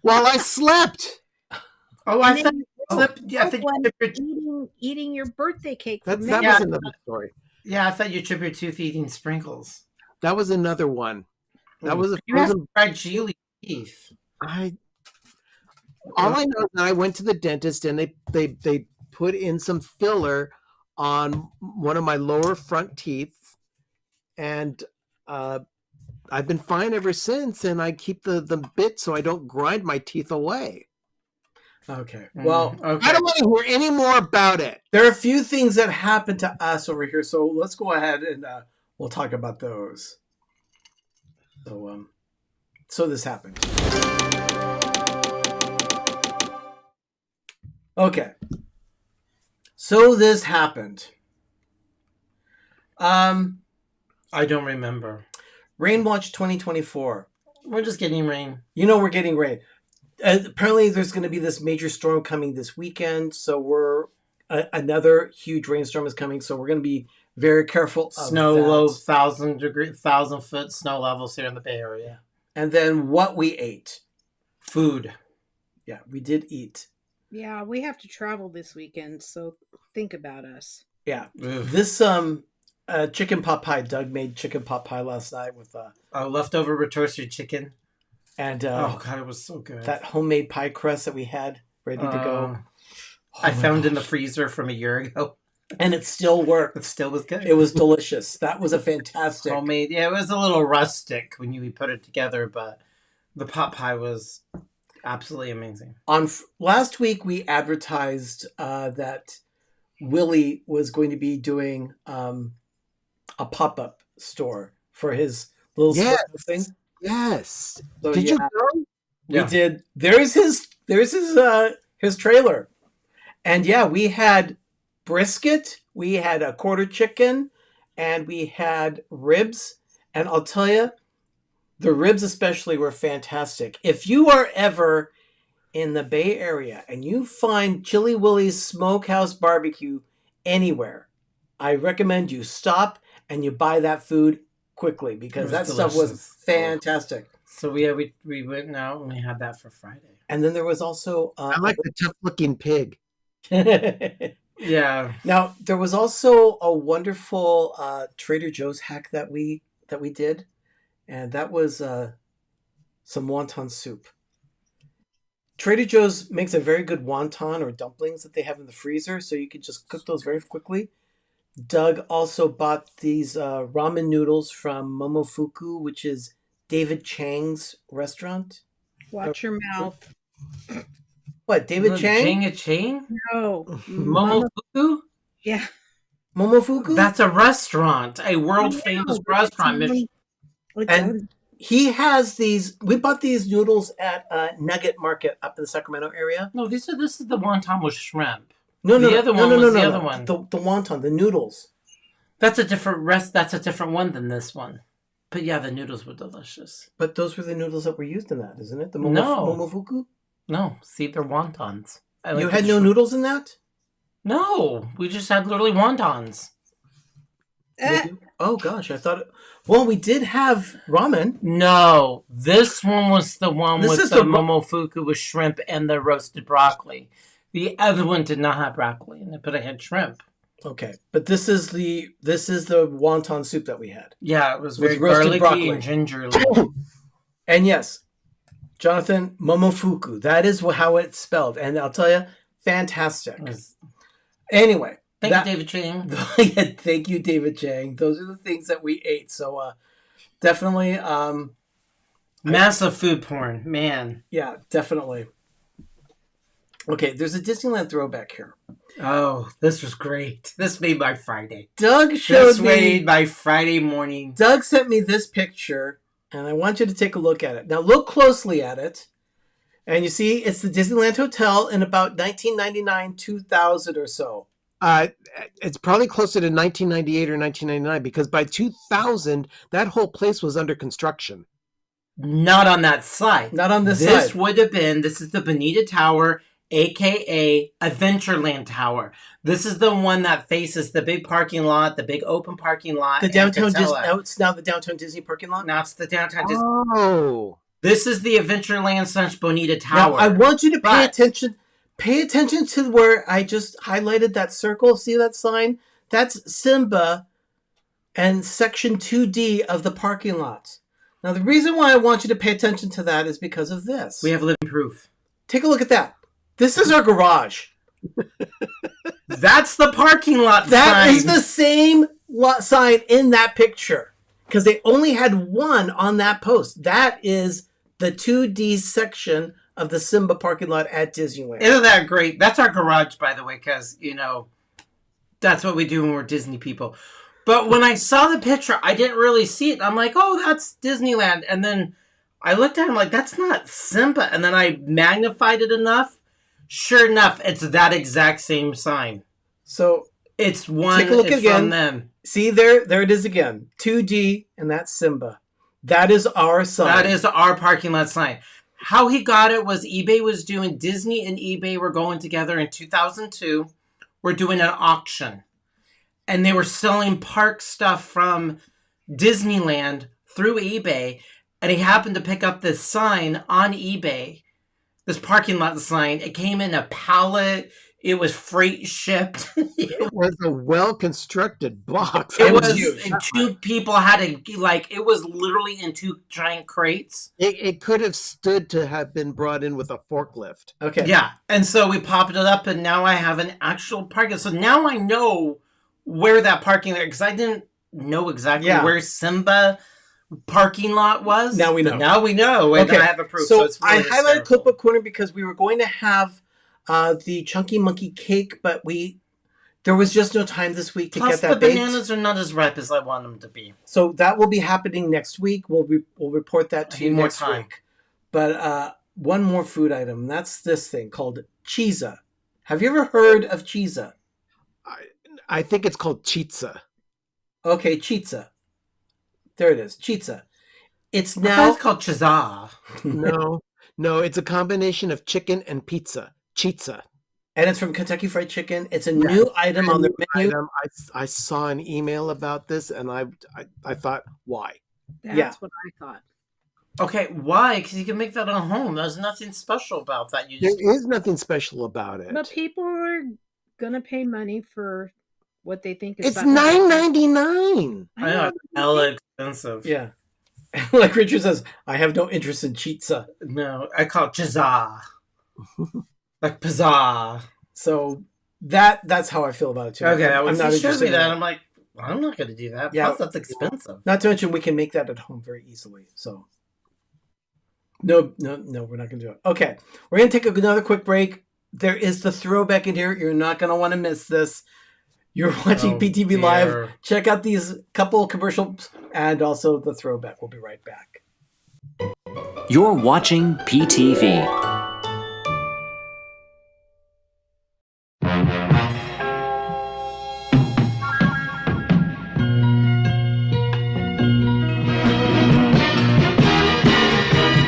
while I slept. Oh, I thought you slipped. Yeah, I think eating your birthday cake. That was another story. Yeah, I thought you chipped your tooth eating sprinkles. That was another one. That was you have fragile teeth. All I know is that I went to the dentist and they put in some filler on one of my lower front teeth, and I've been fine ever since. And I keep the bit so I don't grind my teeth away. Okay. Well, I don't want to hear any more about it. There are a few things that happened to us over here, so let's go ahead and we'll talk about those. So this happened. Okay. So this happened. I don't remember. Rain Watch 2024. We're just getting rain. You know we're getting rain. Apparently there's going to be this major storm coming this weekend, so another huge rainstorm is coming, so we're going to be very careful of Snow that. low, 1,000-foot snow levels here in the Bay Area. And then what we ate. Food. Yeah, we did eat. Yeah, we have to travel this weekend, so think about us. Yeah. Ugh. This chicken pot pie. Doug made chicken pot pie last night with Leftover rotisserie chicken. and Oh, God, it was so good. that homemade pie crust that we had ready to go. I found in the freezer from a year ago. And it still worked. It still was good. It was delicious. That was a fantastic. Homemade. Yeah, it was a little rustic when you put it together, but the pot pie was absolutely amazing. Last week we advertised that Willie was going to be doing a pop-up store for his little thing. Yes. So, Did yeah, you go? we did. There's his trailer, and yeah, we had brisket, we had a quarter chicken, and we had ribs. And I'll tell you, the ribs especially were fantastic. If you are ever in the Bay Area and you find Chili Willie's Smokehouse Barbecue anywhere, I recommend you stop and you buy that food quickly because that stuff was fantastic. So we went out and we had that for Friday. And then there was also I like the tough-looking pig. Yeah. Now there was also a wonderful Trader Joe's hack that we did, and that was some wonton soup. Trader Joe's makes a very good wonton or dumplings that they have in the freezer, so you can just cook those very quickly. Doug also bought these ramen noodles from Momofuku, which is David Chang's restaurant. Watch your mouth. What, David Chang? Chang? No. Momofuku? Yeah. Momofuku? That's a restaurant, a world famous restaurant. And he has these. We bought these noodles at Nugget Market up in the Sacramento area. No, this is the wonton with shrimp. No, the other one was the other one. The wonton, the noodles. That's a different That's a different one than this one. But yeah, the noodles were delicious. But those were the noodles that were used in that, isn't it? The Momofuku? No, see, they're wontons. You had no noodles in that? No, we just had literally wontons. Oh gosh, I thought. Well, we did have ramen. No, this one was the one with the Momofuku with shrimp and the roasted broccoli. The other one did not have broccoli in it, but it had shrimp. Okay, but this is the wonton soup that we had. Yeah, it was very roasted garlicky broccoli and gingerly. And yes, Jonathan, Momofuku. That is how it's spelled, and I'll tell you, fantastic. Anyway, Thank you, David Chang. Yeah, thank you, David Chang. Those are the things that we ate. So definitely, massive food porn, man. Yeah, definitely. Okay, there's a Disneyland throwback here. Oh, this was great. This made my Friday. Doug made my Friday morning. Doug sent me this picture, and I want you to take a look at it. Now, look closely at it. And you see, it's the Disneyland Hotel in about 1999, 2000 or so. It's probably closer to 1998 or 1999 because by 2000, that whole place was under construction. Not on that side. Not on this side. This would have been, this is the Bonita Tower, a.k.a. Adventureland Tower. This is the one that faces the big parking lot, the big open parking lot. The downtown Disney. It's now the downtown Disney parking lot? Now it's the downtown Disney. Oh. This is the Adventureland / Bonita Tower. Now, I want you to pay attention. Pay attention to where I just highlighted that circle. See that sign? That's Simba and Section 2D of the parking lot. Now, the reason why I want you to pay attention to that is because of this. We have living proof. Take a look at that. This is our garage. That's the parking lot sign. That is the same sign in that picture because they only had one on that post. That is the 2D section of the Simba parking lot at Disneyland. Isn't that great? That's our garage, by the way, because, that's what we do when we're Disney people. But when I saw the picture, I didn't really see it. I'm like, oh, that's Disneyland. And then I looked at it, I'm like, that's not Simba. And then I magnified it enough. Sure enough, it's that exact same sign. So It's one. take a look it's again. From them. See there it is again. 2D, and that's Simba. That is our sign. That is our parking lot sign. How he got it was eBay was doing, Disney and eBay were going together in 2002. We're doing an auction. And they were selling park stuff from Disneyland through eBay. And he happened to pick up this sign on eBay, this parking lot sign. It came in a pallet. It was freight shipped. It was a well-constructed box. It was, huge. and two people had to, like, it was literally in two giant crates. It could have stood to have been brought in with a forklift. Okay. Yeah. And so we popped it up, and now I have an actual parking. So now I know where that parking lot, because I didn't know exactly where Simba parking lot was. Now we know. But now we know, and I have a proof. So, it's really I highlighted hysterical. Cookbook Corner because we were going to have the Chunky Monkey cake, but there was just no time this week to Plus, get that the baked. bananas are not as ripe as I want them to be. So that will be happening next week. We'll report that to you more next time. week. But one more food item. That's this thing called Cheesa. Have you ever heard of Cheesa? I think it's called chitza. Okay, Cheesa. There it is, Cheesa. It's I now thought it's called Chazah. No, it's a combination of chicken and pizza. Chitza. and it's from Kentucky Fried Chicken. It's a new item on their menu. I saw an email about this, and I thought, why? That's what I thought. Okay, why? Because you can make that at home. There's nothing special about that. You just There is nothing special about it. But people are gonna pay money for what they think is. It's $9.99. I know it's hella expensive. Yeah. Like Richard says, I have no interest in Cheetza. No, I call it Chazah. Like Pizzah. So that's how I feel about it too. Okay, I'm not he showed interested me in that. I'm like, I'm not going to do that. Yeah. Plus, that's expensive. Not to mention we can make that at home very easily. So no, we're not going to do it. Okay, we're going to take another quick break. There is the throwback in here. You're not going to want to miss this. You're watching PTV dear. Live. Check out these couple commercials and also the throwback. We'll be right back. You're watching PTV.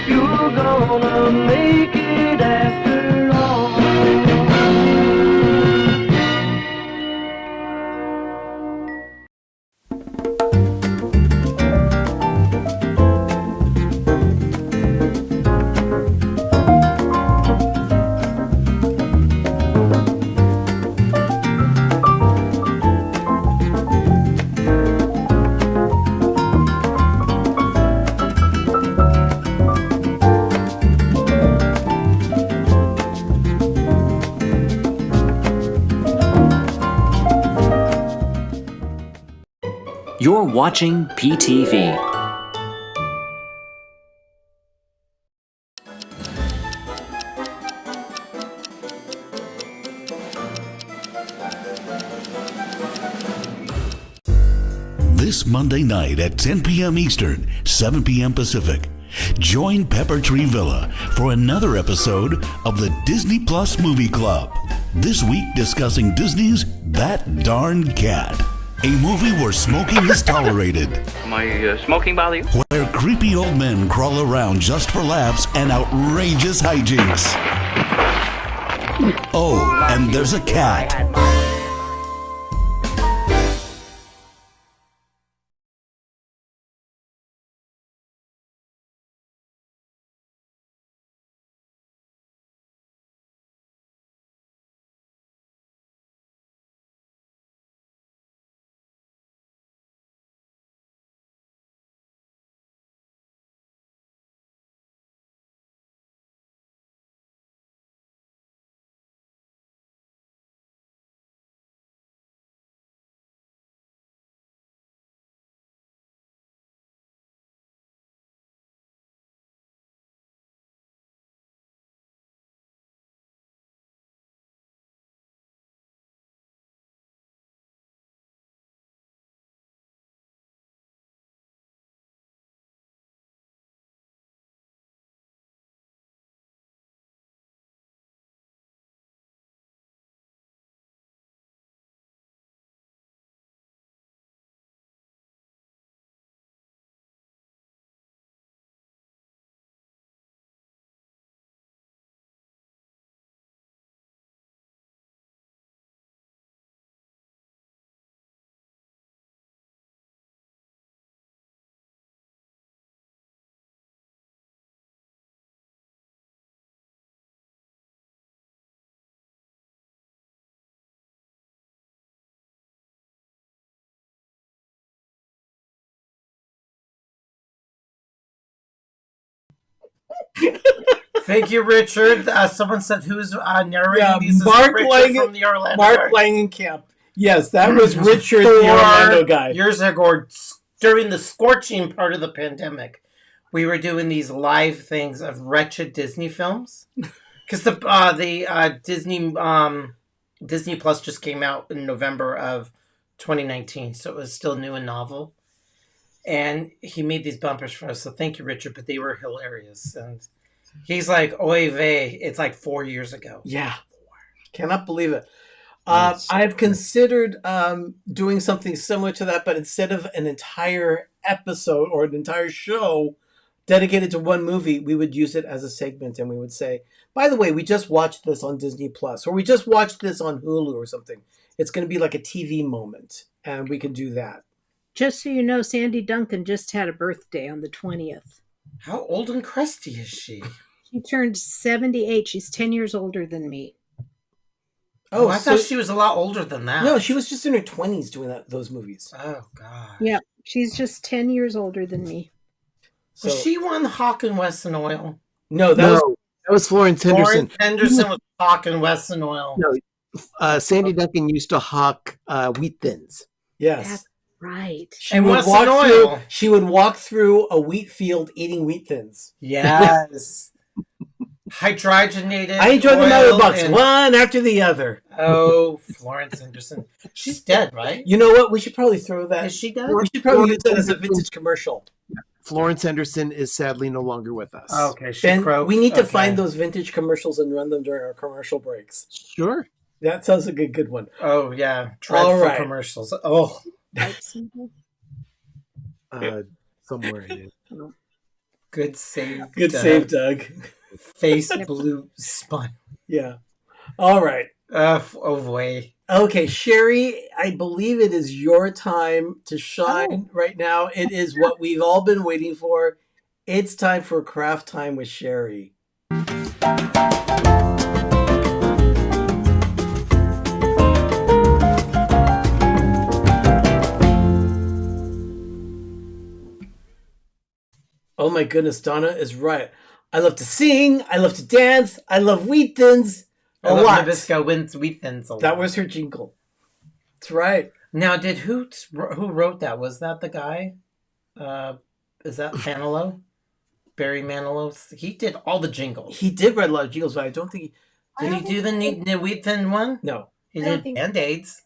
You're gonna make it after all. You're watching PTV. This Monday night at 10 p.m. Eastern, 7 p.m. Pacific, join Pepper Tree Villa for another episode of the Disney Plus Movie Club. This week discussing Disney's That Darn Cat, a movie where smoking is tolerated, My smoking bother you? where creepy old men crawl around just for laughs and outrageous hijinks. Oh, and there's a cat. Thank you, Richard. Someone said who's narrating Yeah, these? Mark Richard from the Orlando. Mark Langenkamp. Yes, that was Richard, the 4 Orlando guy. years ago, during the scorching part of the pandemic, we were doing these live things of wretched Disney films because the Disney Plus just came out in November of 2019, so it was still new and novel. And he made these bumpers for us, so thank you, Richard. But they were hilarious, and he's like, "Oy vey!" It's like 4 years ago. Yeah, cannot believe it. I've considered doing something similar to that, but instead of an entire episode or an entire show dedicated to one movie, we would use it as a segment, and we would say, "By the way, we just watched this on Disney Plus, or we just watched this on Hulu, or something." It's going to be like a TV moment, and we can do that. Just so you know, Sandy Duncan just had a birthday on the 20th. How old and crusty is she? She turned 78. She's 10 years older than me. Oh, I thought she was a lot older than that. No, she was just in her 20s doing those movies. Oh, God. Yeah, she's just 10 years older than me. Was she won Hawk and Wesson Oil? No, that was Florence Henderson. Florence Henderson was Hawk and Wesson Oil. No, Sandy Duncan used to hawk wheat thins. Yes. That's right. She would walk through a wheat field eating wheat thins. Yes. Hydrogenated. I enjoyed them out of the box, and... one after the other. Oh, Florence Henderson. She's dead, right? You know what? We should probably throw that. Is she dead? We should probably use that as a vintage commercial. Florence Henderson is sadly no longer with us. Okay, Ben, we need to find those vintage commercials and run them during our commercial breaks. Sure. That sounds like a good one. Oh, yeah. Dreadful commercials. Oh. Somewhere it is. Good save. Good save, Doug. Face blue spun. Yeah. All right. Oh boy. Okay, Sherry, I believe it is your time to shine right now. It is what we've all been waiting for. It's time for Craft Time with Sherry. Oh my goodness, Donna is right. I love to sing. I love to dance. I love wheat thins. I love Nabisco wins wheat thins a lot. That was her jingle. That's right. Now, who wrote that? Was that the guy? Is that Manilow? Barry Manilow? He did all the jingles. He did write a lot of jingles, but I don't think he... Did he do the wheat thin one? No. He did Band-Aids.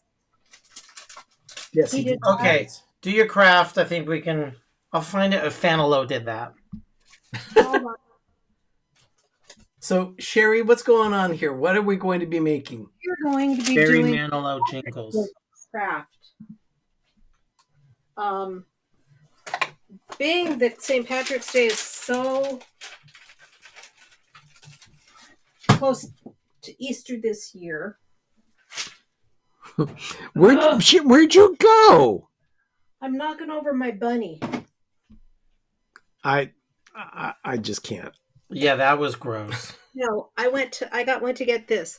Yes, he did. Okay, do your craft. I think we can... I'll find it if Manilow did that. So, Sherry, what's going on here? What are we going to be making? We're going to be Barry doing Manilow jingles. Craft. Being that St. Patrick's Day is so close to Easter this year. Where'd you go? I'm knocking over my bunny. I just can't. Yeah, that was gross. No, I went to get this.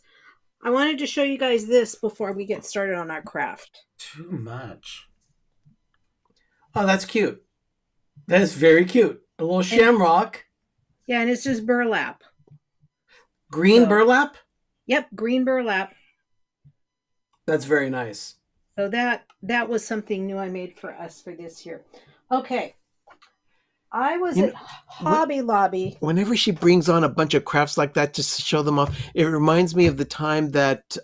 I wanted to show you guys this before we get started on our craft. Too much. Oh, that's cute. That is very cute. A little shamrock. Yeah, and it's just burlap. Green burlap? Yep, green burlap. That's very nice. So that was something new I made for us for this year. Okay. I was at Hobby Lobby. Whenever she brings on a bunch of crafts like that just to show them off, it reminds me of the time that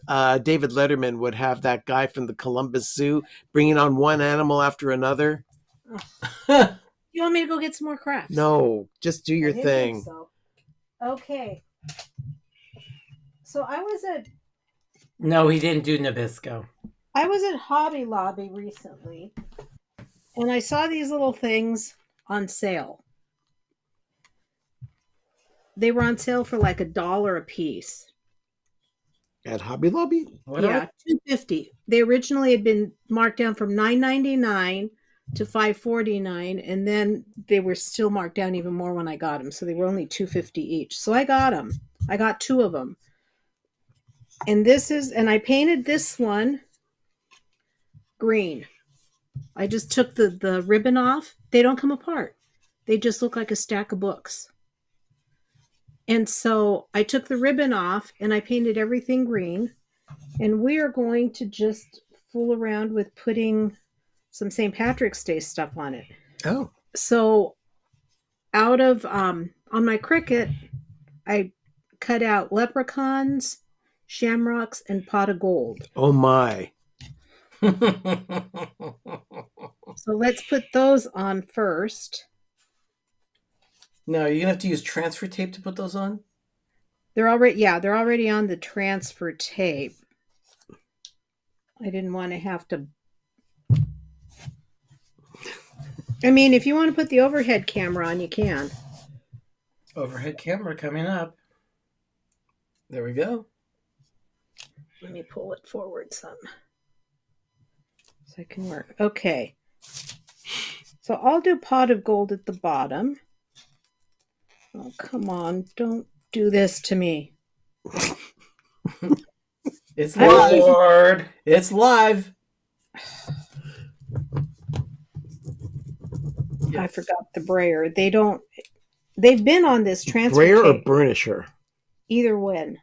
David Letterman would have that guy from the Columbus Zoo bringing on one animal after another. You want me to go get some more crafts? No, just do your I didn't thing. think so. Okay. So I was at... No, he didn't do Nabisco. I was at Hobby Lobby recently, and I saw these little things on sale. They were on sale for like $1 a piece. At Hobby Lobby? Yeah, $2.50. They originally had been marked down from $9.99 to $5.49, and then they were still marked down even more when I got them. So they were only $2.50 each. So I got them. I got 2 of them. And I painted this one green. I just took the ribbon off. They don't come apart. They just look like a stack of books. And so I took the ribbon off and I painted everything green. And we are going to just fool around with putting some St. Patrick's Day stuff on it. Oh. So out of on my Cricut, I cut out leprechauns, shamrocks, and pot of gold. Oh my. So let's put those on first. Now, you're gonna have to use transfer tape to put those on? They're already on the transfer tape. I didn't want to have to. I mean, if you want to put the overhead camera on, you can. Overhead camera coming up. There we go. Let me pull it forward some so I can work. Okay. So I'll do pot of gold at the bottom. Oh, come on. Don't do this to me. It's live. Lord. It's live. I forgot the brayer. They've been on this transfer Brayer or tape. burnisher? Either one.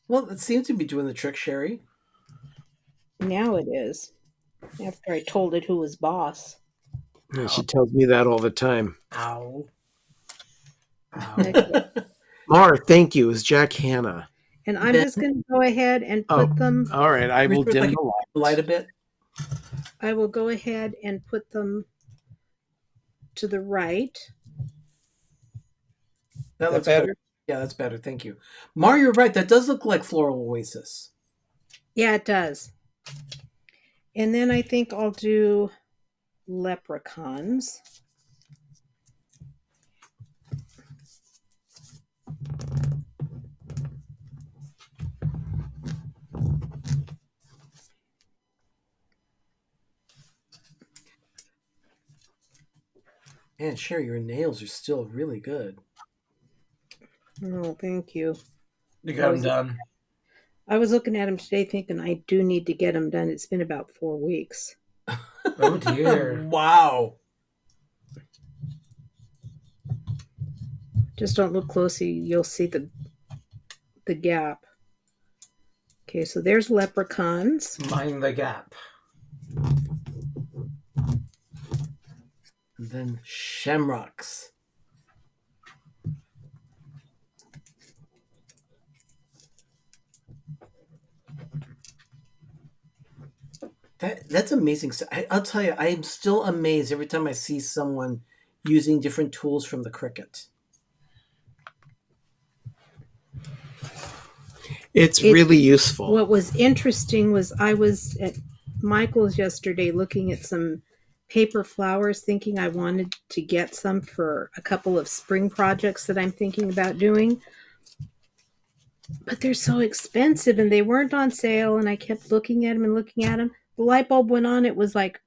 Well, it seems to be doing the trick, Sherry. Now it is. After I told it who was boss. Yeah, she tells me that all the time. Ow. Mar, thank you. Is Jack Hanna. And I'm just going to go ahead and put them. All right, I will dim the light a bit. I will go ahead and put them to the right. That looks better. Yeah, that's better. Thank you. Mar, you're right. That does look like Floral Oasis. Yeah, it does. And then I think I'll do leprechauns. Man, Sherry, your nails are still really good. Oh, thank you. You got them done. I was looking at them today thinking I do need to get them done. It's been about 4 weeks. Oh, dear. Wow. Just don't look closely. You'll see the gap. Okay, so there's leprechauns. Mind the gap. And then shamrocks. That's amazing. So I'll tell you, I am still amazed every time I see someone using different tools from the Cricut. It's really useful. What was interesting was I was at Michael's yesterday looking at some paper flowers, thinking I wanted to get some for a couple of spring projects that I'm thinking about doing. But they're so expensive and they weren't on sale, and I kept looking at them and looking at them. The light bulb went on. It was like,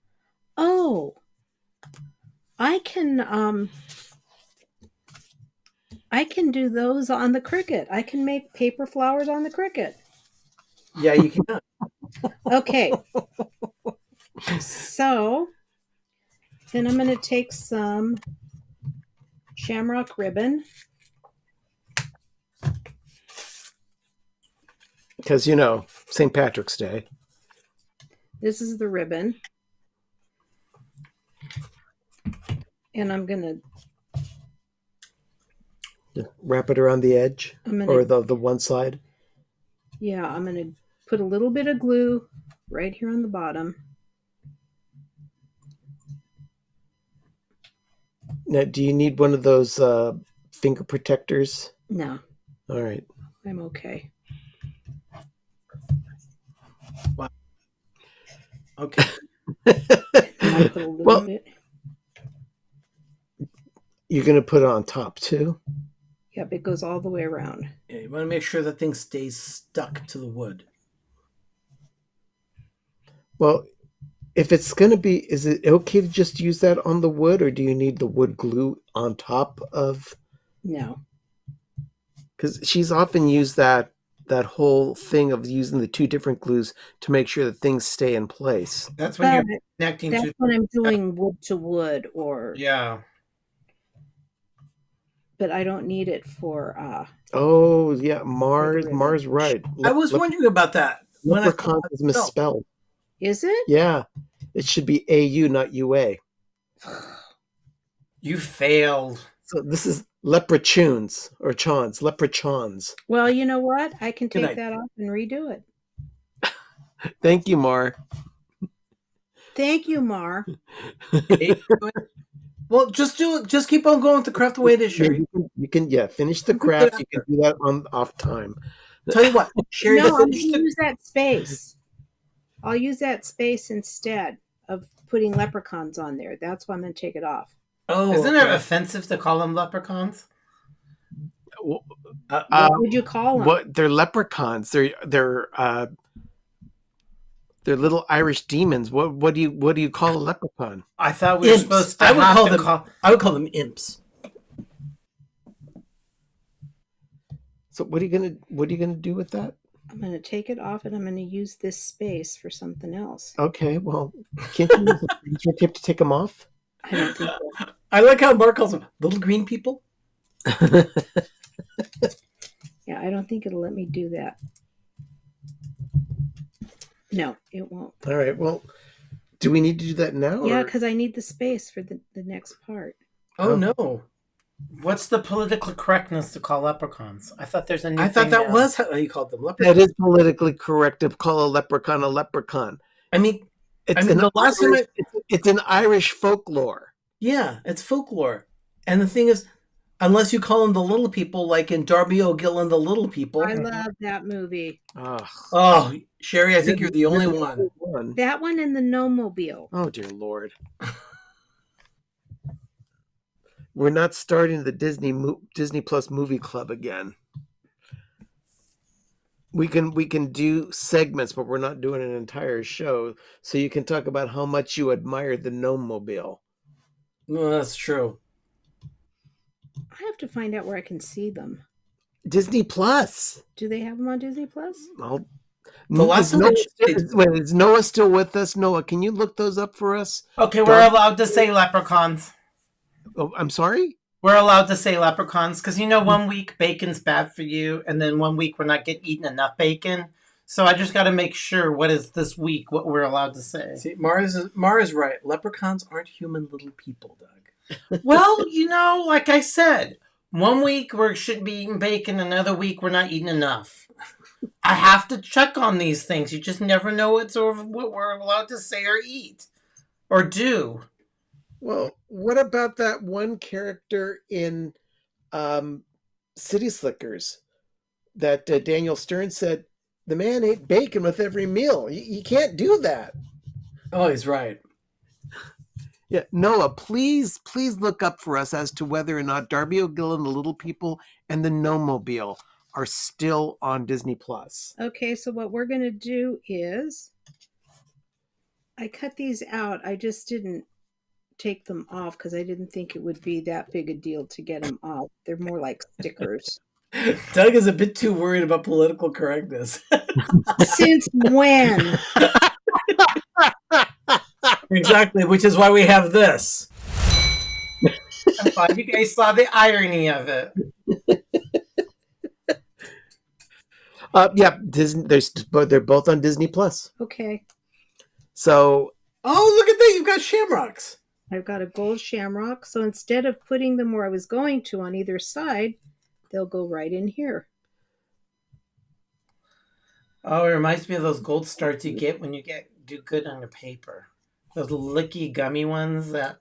oh, I can do those on the Cricut. I can make paper flowers on the Cricut. Yeah, you can. Okay. So then I'm going to take some shamrock ribbon. Because, St. Patrick's Day. This is the ribbon. And I'm going to wrap it around the edge or the one side. Yeah, I'm going to put a little bit of glue right here on the bottom. Now, do you need one of those finger protectors? No. All right. I'm okay. Wow. Okay. I'll put a little bit. You're going to put it on top too? Yep, it goes all the way around. Yeah, you want to make sure that thing stays stuck to the wood. Well, if it's going to be, is it okay to just use that on the wood, or do you need the wood glue on top of? No. Because she's often used that whole thing of using the two different glues to make sure that things stay in place. That's when you're connecting That's when I'm doing wood to wood or... Yeah. but I don't need it for Oh yeah, Mars. ribbon. Mars, right? I was wondering about that. When I Leprechaun is misspelled. Is it? Yeah, it should be AU, not UA. You failed. So this is leprechauns or chawns, leprechauns. Well, you know what? I can Good take night. that off and redo it. Thank you, Mar. Thank you, Mar. Well, just do it. Just keep on going with the craft the way it is, Sherry. You can finish the craft. You can do that on off time. Tell you what, Sherry, No, I'm going finish to use that space. I'll use that space instead of putting leprechauns on there. That's why I'm going to take it off. Oh, Isn't it offensive to call them leprechauns? What would you call them? What they're leprechauns. They're little Irish demons. What do you call a leprechaun? I thought we were Imps. supposed to I would have call to them. call. I would call them imps. So what are you gonna do with that? I'm going to take it off and I'm going to use this space for something else. Okay, well, can't you use a laser tip to take them off? I don't think so. I like how Mark calls them little green people. Yeah, I don't think it'll let me do that. No, it won't. All right. Well, do we need to do that now? Yeah, or- because I need the space for the next part. Oh no! What's the political correctness to call leprechauns? I thought there's a new I thought thing that now. was how you called them That leprechauns. is politically correct to call a leprechaun a leprechaun. I mean, It's I mean, the last time it's an Irish folklore. yeah, it's folklore. And the thing is, unless you call them the little people, like in Darby O'Gill and the Little People. I love that movie. Oh, Sherry, I think you're the only one. That one and the No Mobile. Oh dear Lord. We're not starting the Disney Plus movie club again. We can do segments, but we're not doing an entire show. So you can talk about how much you admire the Gnome Mobile. No, that's true. I have to find out where I can see them. Disney Plus. Do they have them on Disney Plus? The last time is Noah still with us? Noah, can you look those up for us? Okay, we're allowed to say leprechauns. Oh, I'm sorry? We're allowed to say leprechauns because, 1 week bacon's bad for you, and then 1 week we're not eating enough bacon. So I just got to make sure what is this week, what we're allowed to say. See, Mara's right. Leprechauns aren't human little people, Doug. Well, like I said, 1 week we should be eating bacon, another week we're not eating enough. I have to check on these things. You just never know what we're allowed to say or eat or do. Well, what about that one character in City Slickers that Daniel Stern said, the man ate bacon with every meal. You can't do that. Oh, he's right. Yeah, Noah, please look up for us as to whether or not Darby O'Gill and the Little People and the Gnome-mobile are still on Disney Plus. Okay, so what we're going to do is I cut these out. I just didn't take them off because I didn't think it would be that big a deal to get them off. They're more like stickers. Doug is a bit too worried about political correctness. Since when? Exactly, which is why we have this. I'm glad you guys saw the irony of it. Yeah, Disney. They're both on Disney Plus. Okay. So. Oh, look at that! You've got shamrocks. I've got a gold shamrock. So instead of putting them where I was going to on either side, they'll go right in here. Oh, it reminds me of those gold stars you get when you do good on your paper. Those licky gummy ones the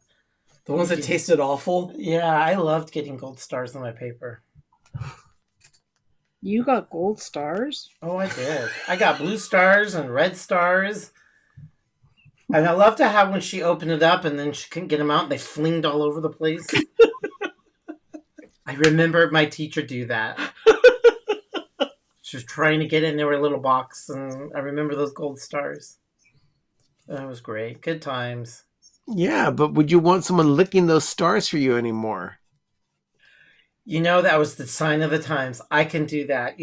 ones that tasted awful. Yeah, I loved getting gold stars on my paper. You got gold stars? Oh, I did. I got blue stars and red stars. And I love to have when she opened it up and then she couldn't get them out and they flinged all over the place. I remember my teacher do that. She was trying to get it in their little box, and I remember those gold stars. That was great. Good times. Yeah, but would you want someone licking those stars for you anymore? That was the sign of the times. I can do that.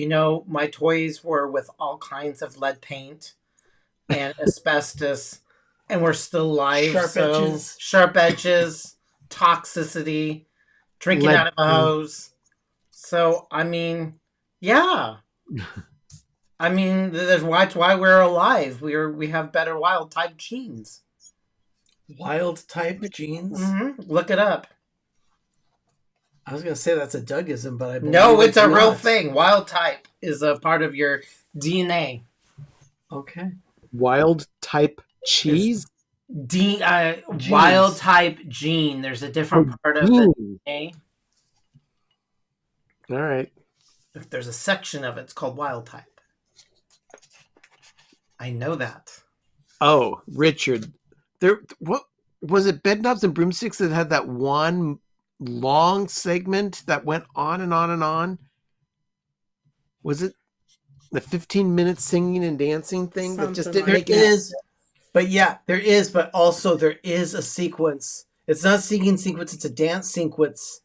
My toys were with all kinds of lead paint and asbestos, and we're still live. Sharp edges. Sharp edges, toxicity, drinking out of a hose. So, I mean, yeah. I mean, that's why we're alive. We have better wild type genes. Wild type genes? Mm-hmm. Look it up. I was going to say that's a Dougism, but I believe no, it's a not. real thing. Wild type is a part of your DNA. Okay. Wild type cheese? Wild type gene. There's a different part of the DNA. All right. If there's a section of it, it's called wild type. I know that. Oh, Richard. What was it? Bedknobs and Broomsticks that had that one long segment that went on and on and on? Was it the 15-minute singing and dancing thing that just didn't make it? But yeah, there is. But also there is a sequence. It's not a singing sequence. It's a dance sequence.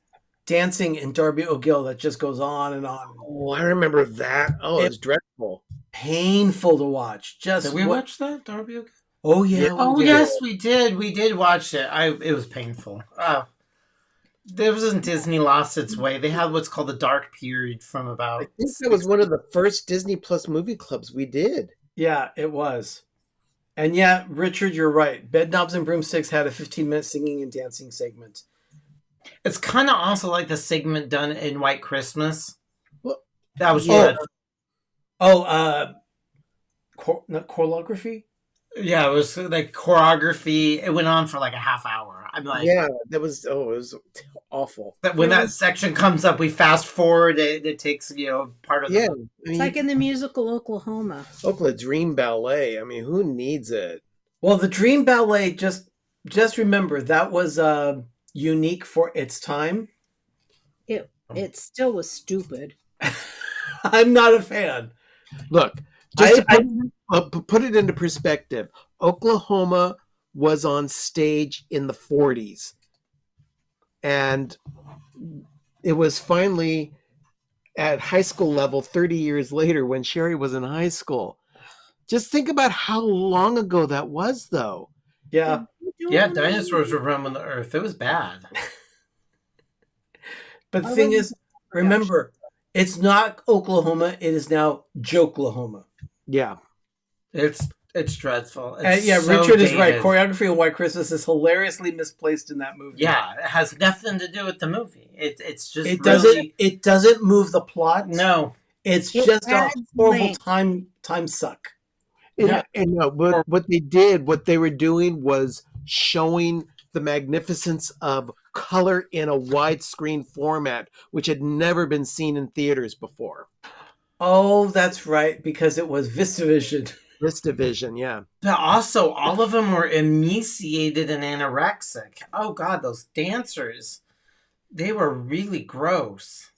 Dancing in Darby O'Gill that just goes on and on. Oh, I remember that. Oh, it's dreadful. Painful to watch. Did we watch that, Darby O'Gill? Oh, yeah. Oh, yes, we did. We did watch it. It was painful. There wasn't Disney lost its way. They had what's called the dark period from about... I think that was one of the first Disney Plus movie clubs we did. Yeah, it was. And yeah, Richard, you're right. Bedknobs and Broomsticks had a 15-minute singing and dancing segment. It's kind of also like the segment done in White Christmas. Well, that was dreadful. Choreography? Yeah, it was like choreography. It went on for like a half hour. I'm like, yeah, it was awful. When that section comes up, we fast forward. It takes part of it's like in the musical Oklahoma. Dream Ballet. I mean, who needs it? Well, the Dream Ballet, just remember that was unique for its time. It still was stupid. I'm not a fan. Look, just to put it into perspective, Oklahoma was on stage in the 40s. And it was finally at high school level 30 years later when Sherry was in high school. Just think about how long ago that was, though. Yeah. Yeah, dinosaurs were roaming the earth. It was bad. But the thing is, remember, it's not Oklahoma. It is now Joklahoma. Yeah. It's dreadful. And yeah, so Richard is right. Choreography of White Christmas is hilariously misplaced in that movie. Yeah, it has nothing to do with the movie. It's just it doesn't move the plot. No, it's just a horrible time suck. What they were doing was showing the magnificence of color in a widescreen format, which had never been seen in theaters before. Oh, that's right, because it was VistaVision. VistaVision, yeah. But also, all of them were emaciated and anorexic. Oh, God, those dancers. They were really gross.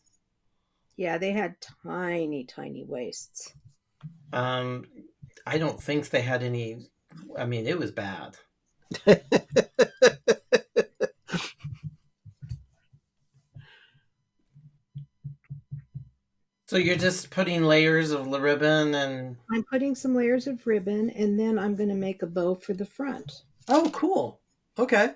Yeah, they had tiny, tiny waists. I don't think they had any... I mean, it was bad. So you're just putting layers of ribbon and... I'm putting some layers of ribbon, and then I'm going to make a bow for the front. Oh, cool. Okay.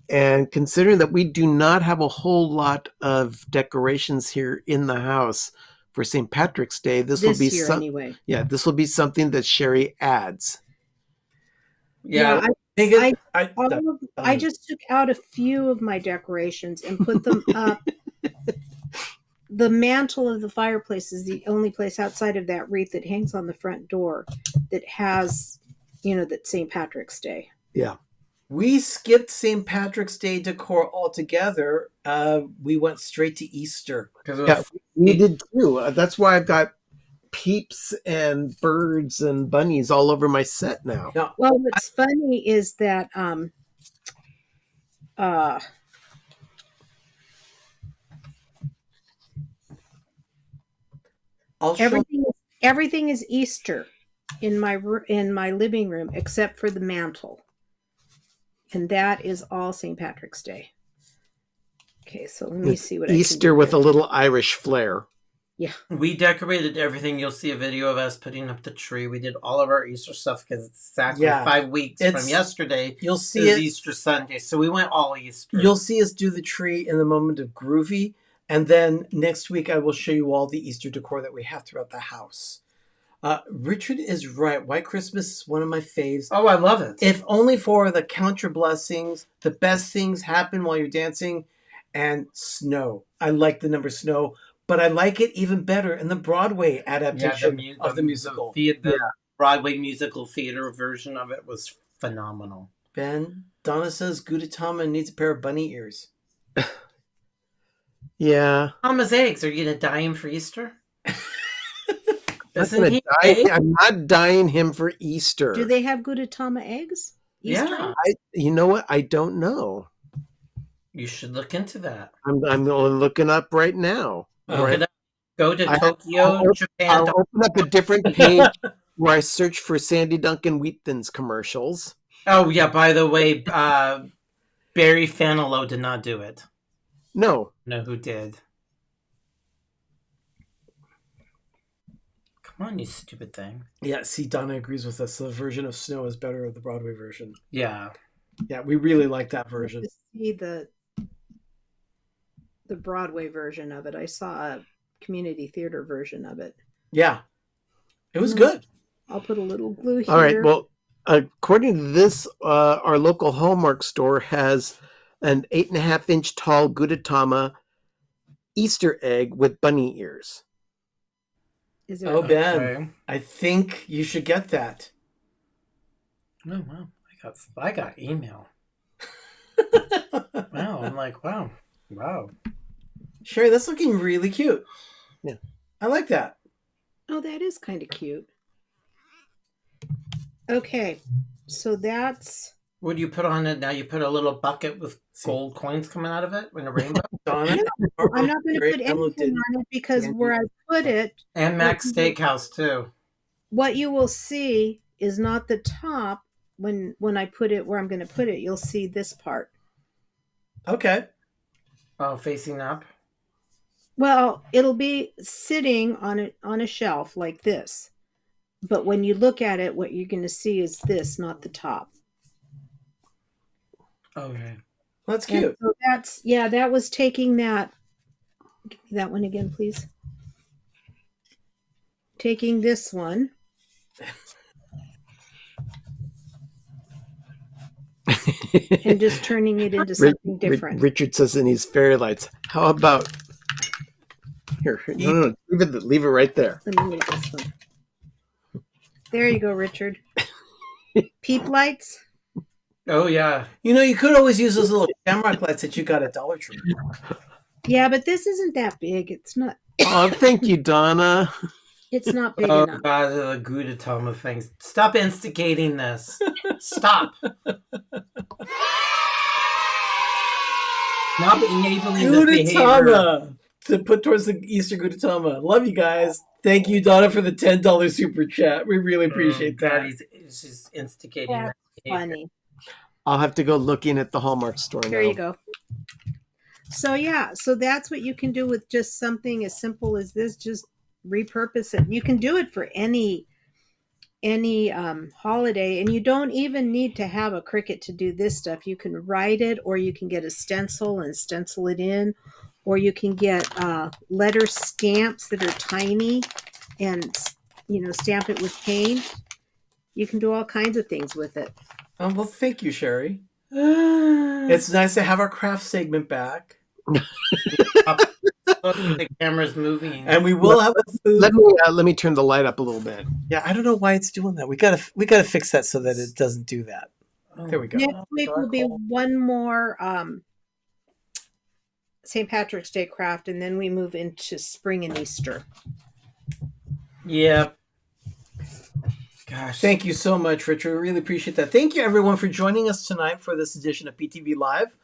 And considering that we do not have a whole lot of decorations here in the house for St. Patrick's Day, this will be anyway. Yeah, this will be something that Sherry adds. Yeah, I just took out a few of my decorations and put them up. The mantle of the fireplace is the only place outside of that wreath that hangs on the front door that has, that St. Patrick's Day. Yeah. We skipped St. Patrick's Day decor altogether. We went straight to Easter. Yeah, we did too. That's why I've got peeps and birds and bunnies all over my set now. Well, what's funny is that everything is Easter in my living room except for the mantle, and that is all St. Patrick's Day. Okay, so let me see what Easter with a little Irish flair. Yeah. We decorated everything. You'll see a video of us putting up the tree. We did all of our Easter stuff because it's exactly 5 weeks from yesterday. You'll see it Easter Sunday, so we went all Easter. You'll see us do the tree in the moment of groovy, and then next week I will show you all the Easter decor that we have throughout the house. Richard is right. White Christmas is one of my faves. Oh, I love it. If only for the count your blessings, the best things happen while you're dancing, and snow. I like the number snow, but I like it even better in the Broadway adaptation of the musical. The Broadway musical theater version of it was phenomenal. Ben, Donna says Gudetama needs a pair of bunny ears. Yeah. Mama's eggs. Are you going to dye him for Easter? I'm not dyeing him for Easter. Do they have Gudetama eggs? Easter Yeah. You know what? I don't know. You should look into that. I'm looking up right now. Go to Tokyo, Japan. I'll open up a different page where I search for Sandy Duncan Wheat Thins commercials. Oh, yeah. By the way, Barry Fanilow did not do it. No. No, who did? Come on, you stupid thing. Yeah, see, Donna agrees with us. The version of Snow is better than the Broadway version. Yeah. Yeah, we really like that version. See the Broadway version of it. I saw a community theater version of it. Yeah. It was good. I'll put a little glue here. All right. Well, according to this, our local Hallmark store has an 8.5-inch tall Gudetama Easter egg with bunny ears. Is there Ben, I think you should get that. Oh, wow. I got email. Wow. I'm like, wow. Sherry, that's looking really cute. Yeah. I like that. Oh, that is kind of cute. Okay. So that's... What do you put on it now? You put a little bucket with gold coins coming out of it in a rainbow? Donna, I'm not going to put anything on it because where I put it... And Max Steakhouse, too. What you will see is not the top. When I put it where I'm going to put it, you'll see this part. Okay. Oh, facing up? Well, it'll be sitting on a shelf like this. But when you look at it, what you're going to see is this, not the top. Okay. That's cute. So that was taking that. Give me that one again, please. Taking this one. And just turning it into something different. Richard says in his fairy lights, how about here? No, leave it right there. Let me make this one. There you go, Richard. Peep lights. Oh yeah. You could always use those little shamrock lights that you got at Dollar Tree. Yeah, but this isn't that big. It's not. Oh, thank you, Donna. It's not big Oh enough. God, the Gudetama things. Stop instigating this. Stop. Not enabling this behavior. Gudetama to put towards the Easter Gudetama. Love you guys. Thank you, Donna, for the $10 super chat. We really appreciate that. He's just instigating That's that behavior. funny. I'll have to go looking at the Hallmark store now. There you go. So so that's what you can do with just something as simple as this. Just repurpose it. You can do it for any holiday, and you don't even need to have a Cricut to do this stuff. You can write it, or you can get a stencil and stencil it in, or you can get letter stamps that are tiny and stamp it with paint. You can do all kinds of things with it. Oh, well, thank you, Sherry. It's nice to have our craft segment back. The camera's moving, and we will have a food. Let me turn the light up a little bit. Yeah, I don't know why it's doing that. We gotta fix that so that it doesn't do that. There we go. Next week will be one more St. Patrick's Day craft, and then we move into spring and Easter. Yep. Gosh. Thank you so much, Richard. We really appreciate that. Thank you, everyone, for joining us tonight for this edition of PTV Live.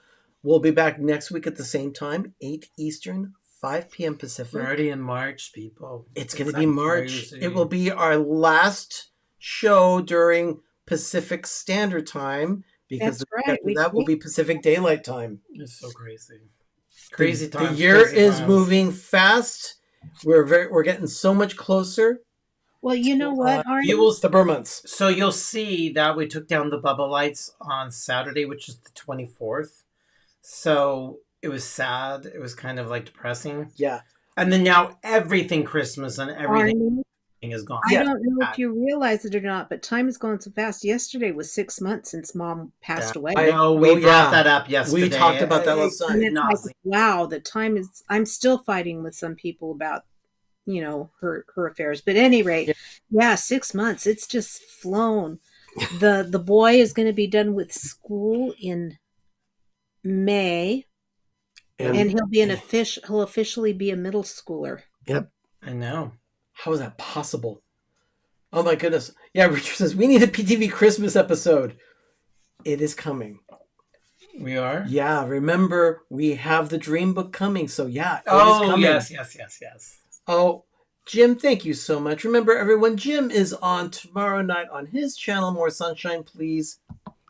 We'll be back next week at the same time, 8 Eastern, 5 p.m. Pacific. We're already in March, people. It's going to be March. Crazy. It will be our last show during Pacific Standard Time because that will be Pacific Daylight Time. It's so crazy. Crazy time. The year is moving fast, We're getting so much closer. Well, you know what, Arnie? You will The Burr months. So you'll see that we took down the bubble lights on Saturday, which is the 24th. So it was sad. It was kind of like depressing. Yeah. And then now everything Christmas and everything Arnie, is gone. I don't know if you realize it or not, but time is going so fast. Yesterday was 6 months since Mom passed away. I know, we brought that up yesterday. We talked about that last And night. it's like, wow, the time is. I'm still fighting with some people about, her affairs. But at any rate, yeah, 6 months. It's just flown. The boy is going to be done with school in May, and he'll officially be a middle schooler. Yep. I know. How is that possible? Oh my goodness. Yeah, Richard says, we need a PTV Christmas episode. It is coming. We are? Yeah, remember, we have the Dream Book coming, so yeah, it is coming. Yes. Oh, Jim, thank you so much. Remember, everyone, Jim is on tomorrow night on his channel, More Sunshine, Please.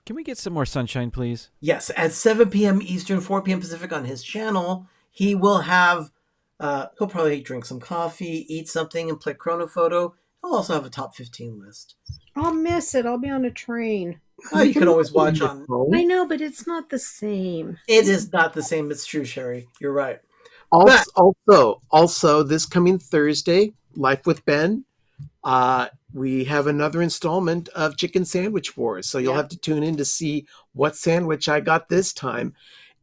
Can we get some more sunshine, please? Yes, at 7 p.m. Eastern, 4 p.m. Pacific on his channel. He will have, he'll probably drink some coffee, eat something, and play Chronophoto. He'll also have a top 15 list. I'll miss it. I'll be on a train. Oh, you can always watch on. I know, but it's not the same. It is not the same. It's true, Sherry. You're right. Also, this coming Thursday, Life with Ben, we have another installment of Chicken Sandwich Wars. So you'll have to tune in to see what sandwich I got this time.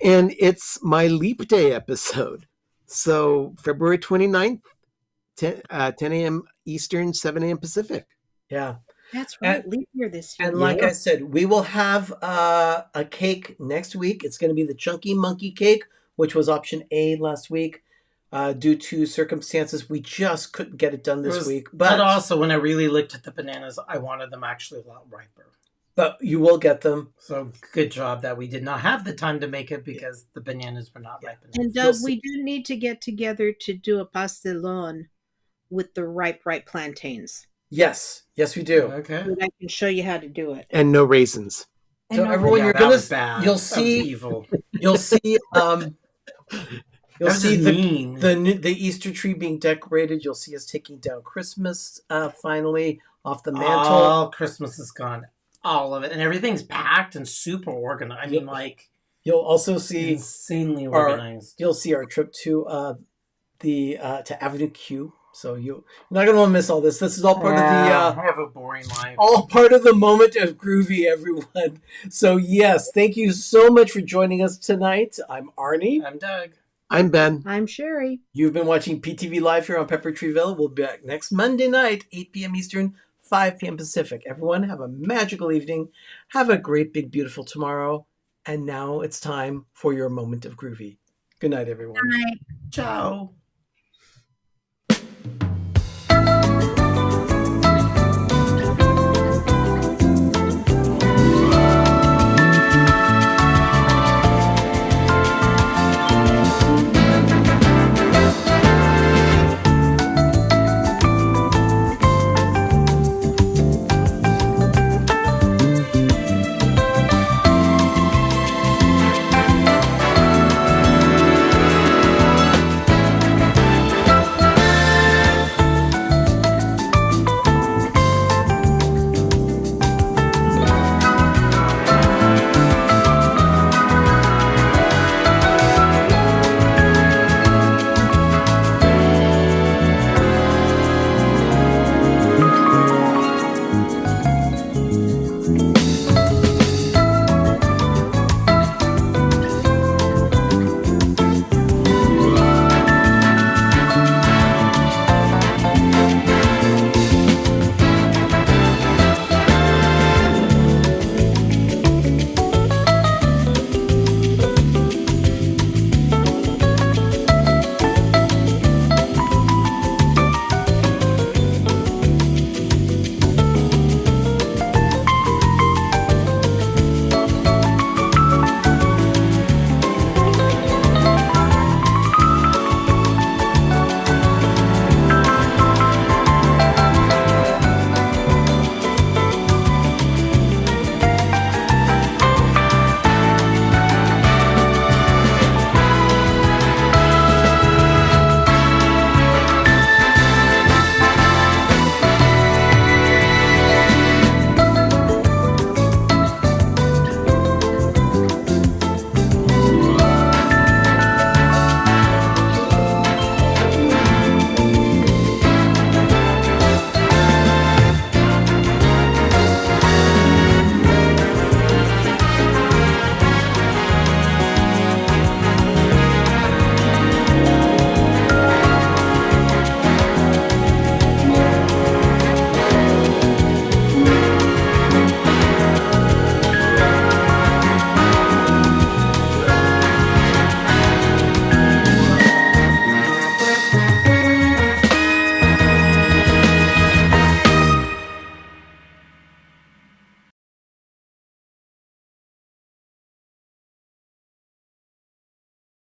And it's my Leap Day episode. So February 29th, 10 a.m. Eastern, 7 a.m. Pacific. Yeah. That's right. Leap year this year. And like I said, we will have a cake next week. It's going to be the Chunky Monkey Cake, which was option A last week. Due to circumstances, we just couldn't get it done this week. But also, when I really looked at the bananas, I wanted them actually a lot riper. But you will get them. So good job that we did not have the time to make it because the bananas were not ripe enough. And Doug, we do need to get together to do a pastelon with the ripe plantains. Yes, we do. Okay. And I can show you how to do it. And no raisins. So everyone, you're gonna, you'll see, evil. You'll see, you'll see mean. the Easter tree being decorated. You'll see us taking down Christmas finally off the mantle. All Christmas is gone, all of it, and everything's packed and super organized. I mean, like you'll also see insanely organized. You'll see our trip to to Avenue Q. So you're not going to want to miss all this. This is all part of the... I have a boring life. All part of the moment of groovy, everyone. So yes, thank you so much for joining us tonight. I'm Arnie. I'm Doug. I'm Ben. I'm Sherry. You've been watching PTV Live here on Pepper Tree Villa. We'll be back next Monday night, 8 p.m. Eastern, 5 p.m. Pacific. Everyone, have a magical evening. Have a great, big, beautiful tomorrow. And now it's time for your moment of groovy. Good night, everyone. Good night. Ciao.